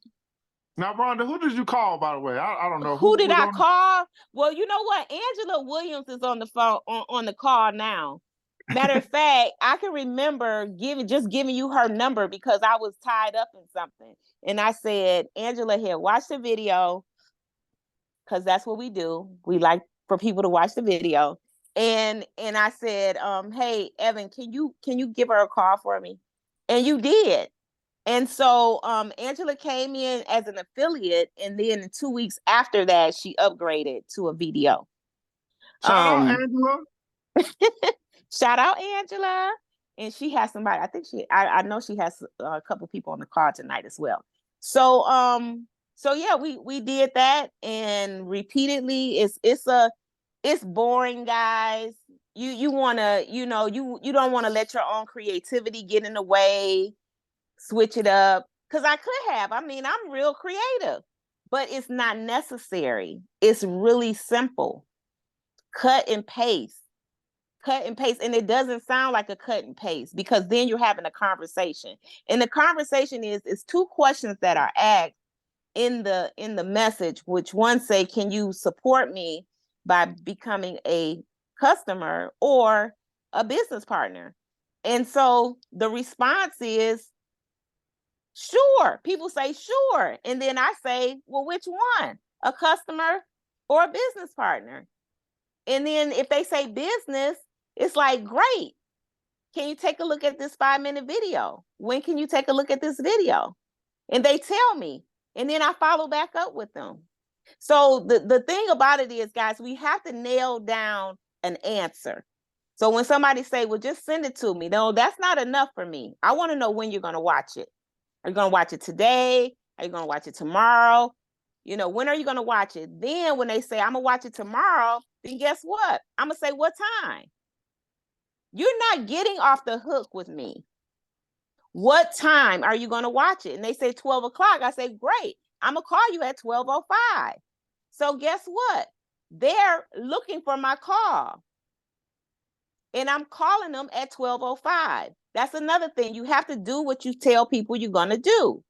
Rhonda, who did you call, by the way? I don't know. Who did I call? Well, you know what? Angela Williams is on the phone on the call now. Matter of fact, I can remember giving you her number because I was tied up in something. And I said, Angela, here, watch the video. Because that's what we do. We like for people to watch the video. And I said, hey, Evan, can you give her a call for me? And you did. And so Angela came in as an affiliate, and then 2 weeks after that, she upgraded to a video. Shout out Angela. Shout out Angela. And she has somebody, I know she has a couple people on the call tonight as well. So yeah, we did that, and repeatedly. It's boring, guys. You wanna, you don't want to let your own creativity get in the way. Switch it up, because I could have. I mean, I'm real creative, but it's not necessary. It's really simple. Cut and paste. And it doesn't sound like a cut and paste, because then you're having a conversation. And the conversation is 2 questions that are asked in the message, which one say, can you support me by becoming a customer or a business partner? And so the response is, sure. People say, sure. And then I say, well, which one? A customer or a business partner? And then if they say business, it's like, great. Can you take a look at this 5-minute video? When can you take a look at this video? And they tell me, and then I follow back up with them. So the thing about it is, guys, we have to nail down an answer. So when somebody say, well, just send it to me. No, that's not enough for me. I want to know when you're going to watch it. Are you going to watch it today? Are you going to watch it tomorrow? When are you going to watch it? Then when they say, I'm going to watch it tomorrow, then guess what? I'm going to say, what time? You're not getting off the hook with me. What time are you going to watch it? And they say 12 o'clock. I say, great. I'm going to call you at 12:05. So guess what? They're looking for my call. And I'm calling them at 12:05. That's another thing. You have to do what you tell people you're going to do.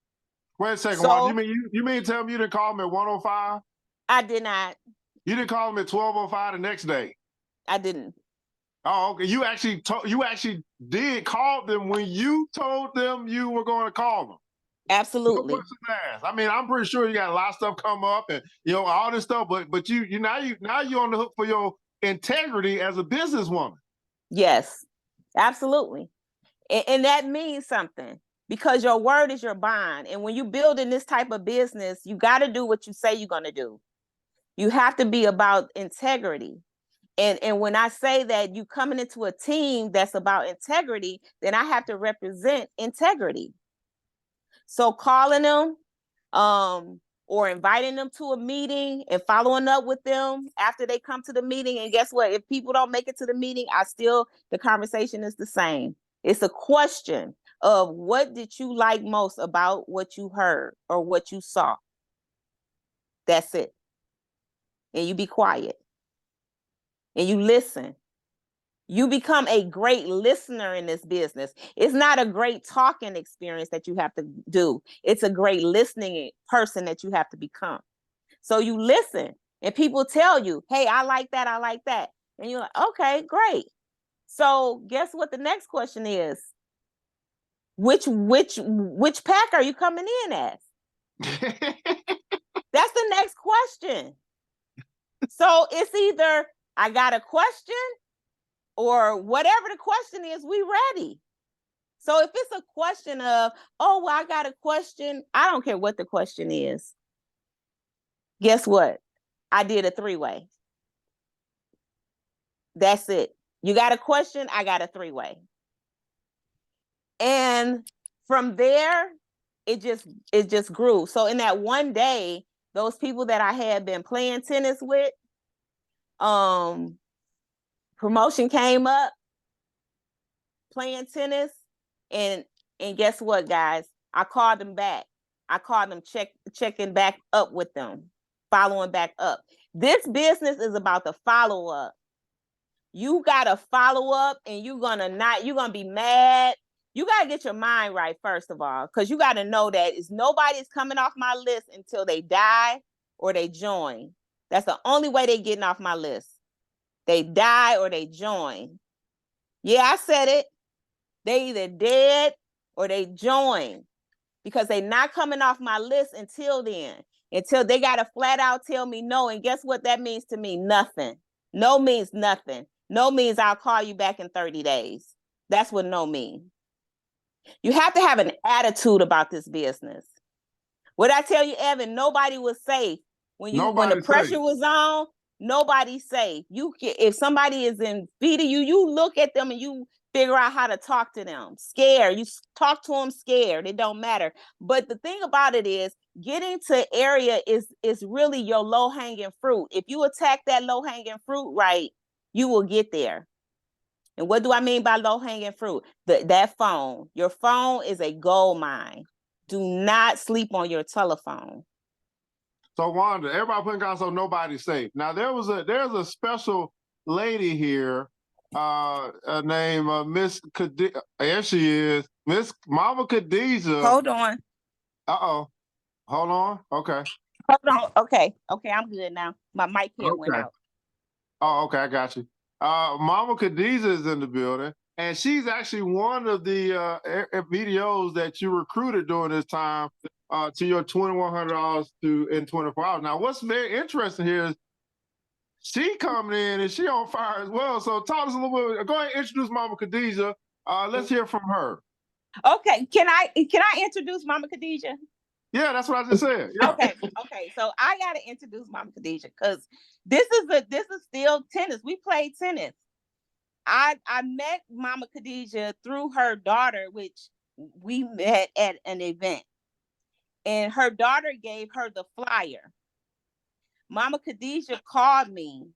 Wait a second. So, you mean tell me you didn't call me at 1:05? I did not. You didn't call me at 12:05 the next day? I didn't. Oh, okay. You actually did call them when you told them you were going to call them. Absolutely. No question asked. I mean, I'm pretty sure you got a lot of stuff come up and all this stuff, but now you're on the hook for your integrity as a businesswoman. Yes, absolutely. And that means something, because your word is your bond. And when you build in this type of business, you got to do what you say you're going to do. You have to be about integrity. And when I say that you coming into a team that's about integrity, then I have to represent integrity. So calling them, or inviting them to a meeting and following up with them after they come to the meeting. And guess what? If people don't make it to the meeting, the conversation is the same. It's a question of, what did you like most about what you heard or what you saw? That's it. And you be quiet and you listen. You become a great listener in this business. It's not a great talking experience that you have to do. It's a great listening person that you have to become. So you listen, and people tell you, hey, I like that, I like that. And you're like, okay, great. So guess what the next question is? Which pack are you coming in as? That's the next question. So it's either I got a question, or whatever the question is, we ready. So if it's a question of, oh, well, I got a question, I don't care what the question is. Guess what? I did a 3-way. That's it. You got a question, I got a 3-way. And from there, it just grew. So in that one day, those people that I had been playing tennis with, promotion came up, playing tennis, and guess what, guys? I called them back. I called them checking back up with them, following back up. This business is about the follow-up. You gotta follow up, and you're gonna be mad. You gotta get your mind right, first of all, because you gotta know that nobody's coming off my list until they die or they join. That's the only way they're getting off my list. They die or they join. Yeah, I said it. They either dead or they join, because they're not coming off my list until then, until they got to flat out tell me no. And guess what that means to me? Nothing. No means nothing. No means I'll call you back in 30 days. That's what no means. You have to have an attitude about this business. What I tell you, Evan, nobody was safe. When the pressure was on, nobody's safe. If somebody is in feed of you, you look at them and you figure out how to talk to them. Scared. You talk to them scared. It don't matter. But the thing about it is, getting to area is really your low-hanging fruit. If you attack that low-hanging fruit right, you will get there. And what do I mean by low-hanging fruit? That phone. Your phone is a gold mine. Do not sleep on your telephone. So Wanda, everybody putting down so nobody's safe. Now there's a special lady here, named Miss Khadija. Here she is, Miss Mama Khadija. Hold on. Hold on. Okay. Hold on. Okay, I'm good now. My mic here went out. Oh, okay, I got you. Mama Khadija is in the building, and she's actually one of the videos that you recruited during this time to your $2,100 in 24 hours. Now, what's very interesting here is she coming in and she on fire as well. So talk to us a little bit. Go ahead and introduce Mama Khadija. Let's hear from her. Okay, can I introduce Mama Khadija? Yeah, that's what I just said. Yeah. Okay. So I gotta introduce Mama Khadija, because this is still tennis. We play tennis. I met Mama Khadija through her daughter, which we met at an event, and her daughter gave her the flyer. Mama Khadija called me,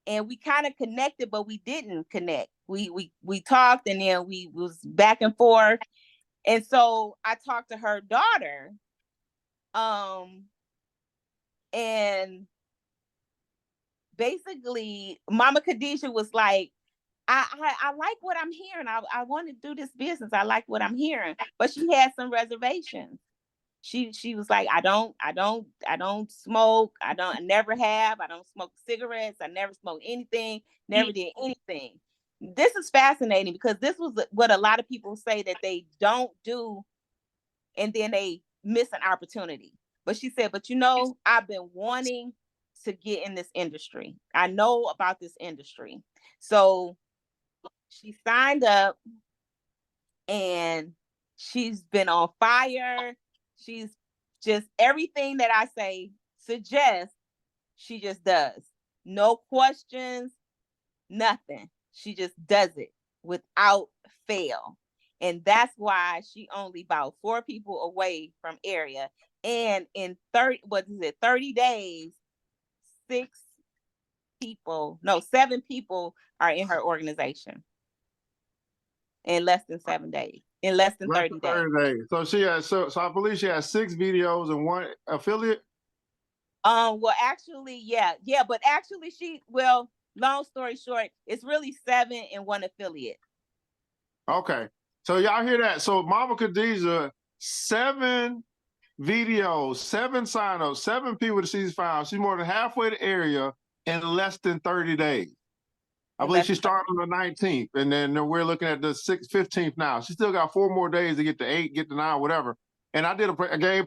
and we kind of connected, but we didn't connect. We talked, and then we was back and forth, and so I talked to her daughter. And basically Mama Khadija was like, I like what I'm hearing. I want to do this business. I like what I'm hearing. But she had some reservations. She was like, I don't smoke. I never have. I don't smoke cigarettes. I never smoked anything, never did anything. This is fascinating, because this was what a lot of people say that they don't do and then they miss an opportunity. But she said, but you know, I've been wanting to get in this industry. I know about this industry. So she signed up and she's been on fire. She's just everything that I say suggest, she just does. No questions, nothing. She just does it without fail. And that's why she only about 4 people away from area. And in 30 days, 7 people are in her organization in less than 7 days, in less than 30 days. So she has, so I believe she has 6 videos and 1 affiliate. Well, actually, yeah, but actually long story short, it's really 7 and 1 affiliate. Okay. So y'all hear that? So Mama Khadijah, 7 videos, 7 signups, 7 people that she's found. She's more than halfway the area in less than 30 days. I believe she started on the 19th, and then we're looking at the 15th now. She still got 4 more days to get to 8, get to 9, whatever. And I did a game.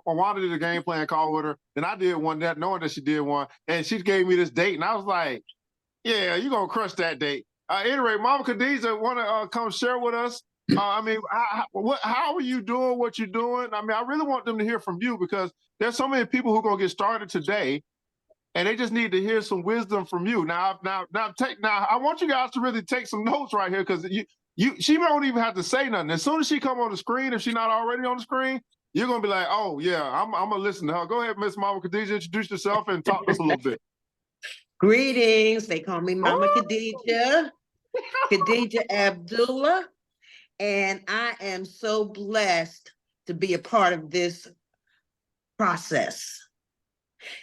Wanda did a game plan call with her. Then I did one that knowing that she did one, and she gave me this date, and I was like, "Yeah, you're gonna crush that date." Anyway, Mama Khadijah, want to come share with us? I mean, how are you doing what you're doing? I mean, I really want them to hear from you because there's so many people who are gonna get started today, and they just need to hear some wisdom from you. Now, I want you guys to really take some notes right here because she don't even have to say nothing. As soon as she come on the screen, if she's not already on the screen, you're gonna be like, "Oh yeah, I'm gonna listen to her." Go ahead, Miss Mama Khadijah, introduce yourself and talk to us a little bit. Greetings. They call me Mama Khadijah, Khadijah Abdullah, and I am so blessed to be a part of this process.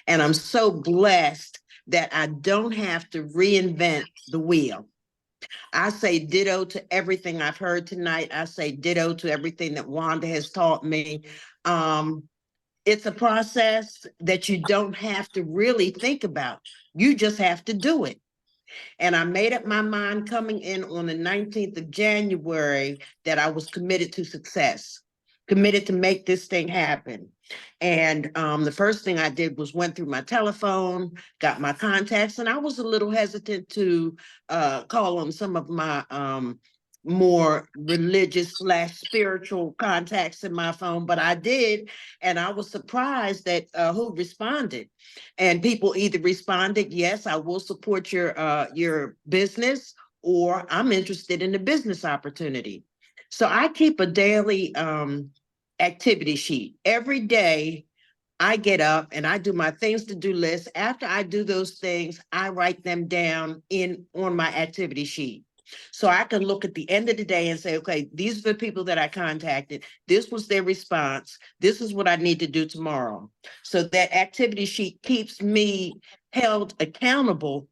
And I'm so blessed that I don't have to reinvent the wheel. I say ditto to everything I've heard tonight. I say ditto to everything that Wanda has taught me. It's a process that you don't have to really think about. You just have to do it. And I made up my mind coming in on the 19th of January that I was committed to success, committed to make this thing happen. And the first thing I did was went through my telephone, got my contacts, and I was a little hesitant to call on some of my more religious / spiritual contacts in my phone, but I did. And I was surprised that who responded. And people either responded, yes, I will support your business, or I'm interested in the business opportunity. So I keep a daily activity sheet. Every day I get up and I do my things to do list. After I do those things, I write them down on my activity sheet. So I can look at the end of the day and say, okay, these are the people that I contacted. This was their response. This is what I need to do tomorrow. So that activity sheet keeps me held accountable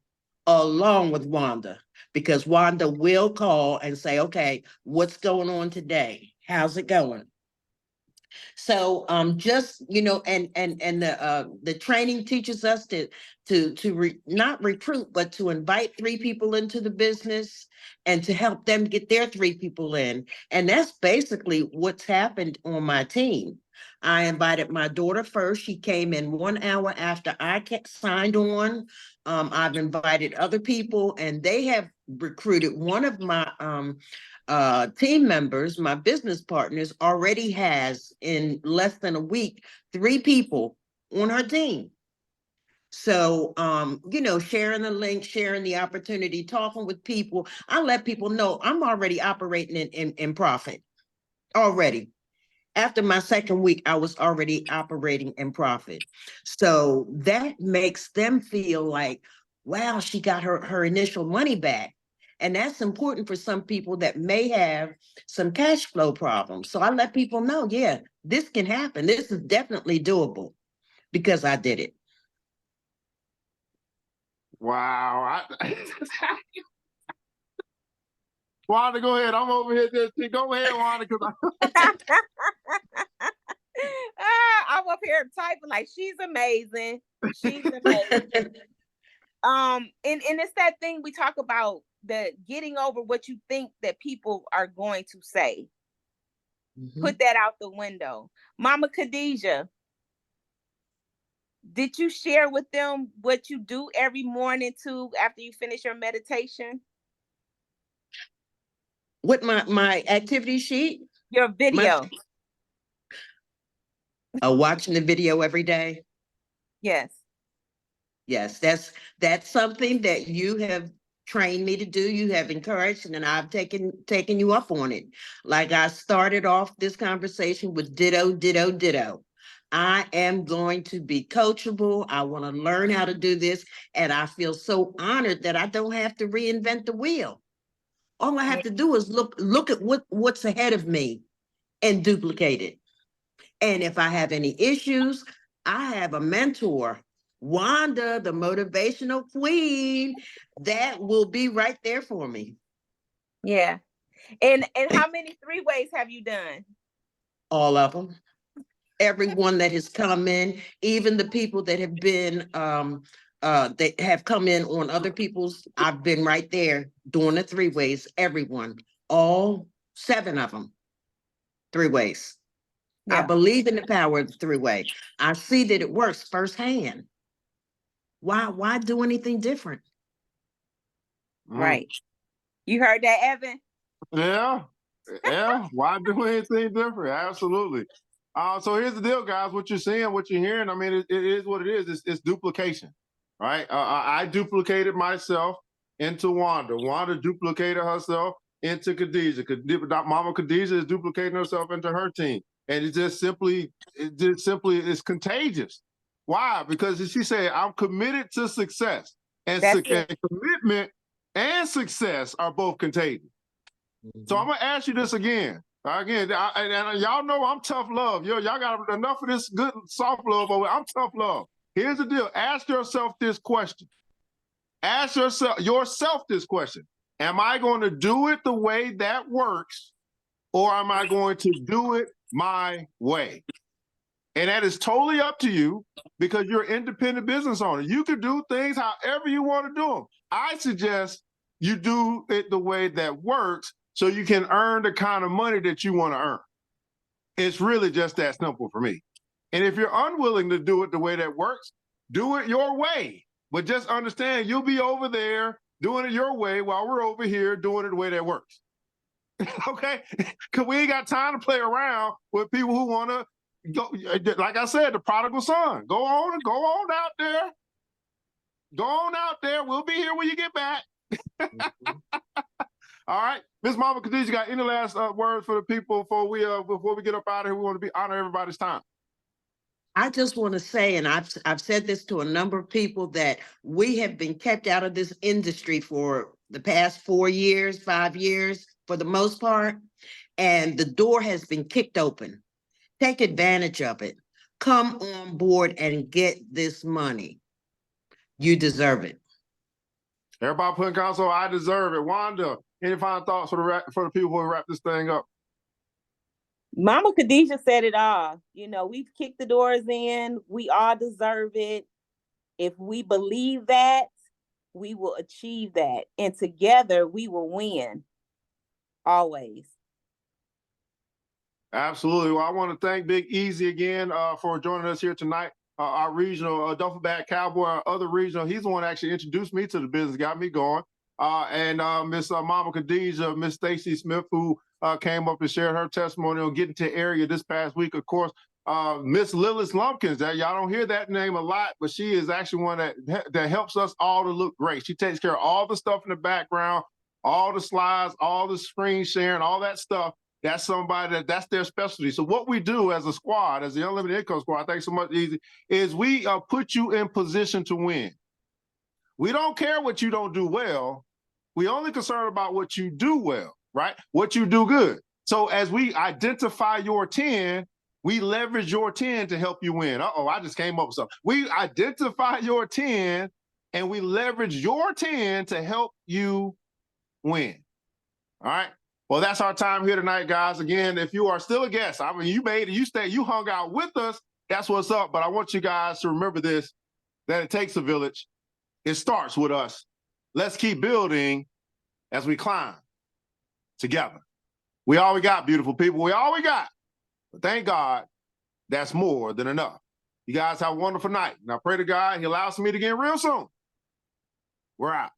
along with Wanda, because Wanda will call and say, okay, what's going on today? How's it going? So just, you know, and the training teaches us not recruit, but to invite 3 people into the business and to help them get their 3 people in. And that's basically what's happened on my team. I invited my daughter first. She came in 1 hour after I signed on. I've invited other people, and they have recruited one of my team members, my business partners, already has in less than a week 3 people on her team. So, you know, sharing the link, sharing the opportunity, talking with people, I let people know I'm already operating in profit already. After my 2nd week, I was already operating in profit. So that makes them feel like, wow, she got her initial money back. And that's important for some people that may have some cash flow problems. So I let people know, yeah, this can happen. This is definitely doable because I did it. Wow. Wanda, go ahead. I'm over here. Go ahead, Wanda. I'm up here typing like she's amazing. She's amazing. And it's that thing we talk about, the getting over what you think that people are going to say. Put that out the window. Mama Khadijah, did you share with them what you do every morning too after you finish your meditation? With my activity sheet? Your video. Watching the video every day. Yes. Yes, that's something that you have trained me to do. You have encouraged, and I've taken you up on it. Like I started off this conversation with ditto, ditto, ditto. I am going to be coachable. I want to learn how to do this, and I feel so honored that I don't have to reinvent the wheel. All I have to do is look at what's ahead of me and duplicate it. And if I have any issues, I have a mentor, Wanda, the motivational queen, that will be right there for me. Yeah. And how many 3-ways have you done? All of them. Everyone that has come in, even the people that have been that have come in on other people's, I've been right there doing the 3-ways, everyone, all 7 of them, 3-ways. Yeah. I believe in the power of the 3-way. I see that it works firsthand. Why do anything different? Right. You heard that, Evan? Yeah. Why do anything different? Absolutely. So here's the deal, guys. What you're seeing, what you're hearing, I mean, it is what it is. It's duplication, right? I duplicated myself into Wanda. Wanda duplicated herself into Khadijah. Mama Khadijah is duplicating herself into her team. And it just simply is contagious. Why? Because she said, I'm committed to success. And commitment and success are both contagious. So I'm going to ask you this again. And y'all know I'm tough love. Y'all got enough of this good soft love over. I'm tough love. Here's the deal. Ask yourself this question. Ask yourself this question. Am I going to do it the way that works, or am I going to do it my way? And that is totally up to you, because you're an independent business owner. You can do things however you want to do them. I suggest you do it the way that works, so you can earn the kind of money that you want to earn. It's really just that simple for me. And if you're unwilling to do it the way that works, do it your way. But just understand, you'll be over there doing it your way while we're over here doing it the way that works. Okay? Because we ain't got time to play around with people who want to go, like I said, the prodigal son. Go on out there. Go on out there. We'll be here when you get back. All right, Miss Mama Khadijah, got any last words for the people before we get up out of here? We want to honor everybody's time. I just want to say, and I've said this to a number of people, that we have been kept out of this industry for the past 4 years, 5 years, for the most part, and the door has been kicked open. Take advantage of it. Come on board and get this money. You deserve it. Everybody put in console, I deserve it. Wanda, any final thoughts for the people who wrap this thing up? Mama Khadijah said it all. You know, we've kicked the doors in. We all deserve it. If we believe that, we will achieve that. And together we will win. Always. Absolutely. Well, I want to thank Big Easy again for joining us here tonight. Our regional Duffelback Cowboy, our other regional, he's the one that actually introduced me to the business, got me going. And Miss Mama Khadijah, Miss Stacy Smith, who came up and shared her testimony on getting to the area this past week. Of course, Miss Lillis Lumpkins, that y'all don't hear that name a lot, but she is actually one that helps us all to look great. She takes care of all the stuff in the background, all the slides, all the screen sharing, all that stuff. That's somebody that's their specialty. So what we do as a squad, as the Unlimited Income Squad, thanks so much, Easy, is we put you in position to win. We don't care what you don't do well. We only concerned about what you do well, right? What you do good. So as we identify your 10, we leverage your 10 to help you win. I just came up with something. We identify your 10 and we leverage your 10 to help you win. All right. Well, that's our time here tonight, guys. Again, if you are still a guest, I mean, you hung out with us. That's what's up. But I want you guys to remember this, that it takes a village. It starts with us. Let's keep building as we climb together. We all we got, beautiful people. We all we got. But thank God, that's more than enough. You guys have a wonderful night. And I pray to God he allows me to get real soon. We're out.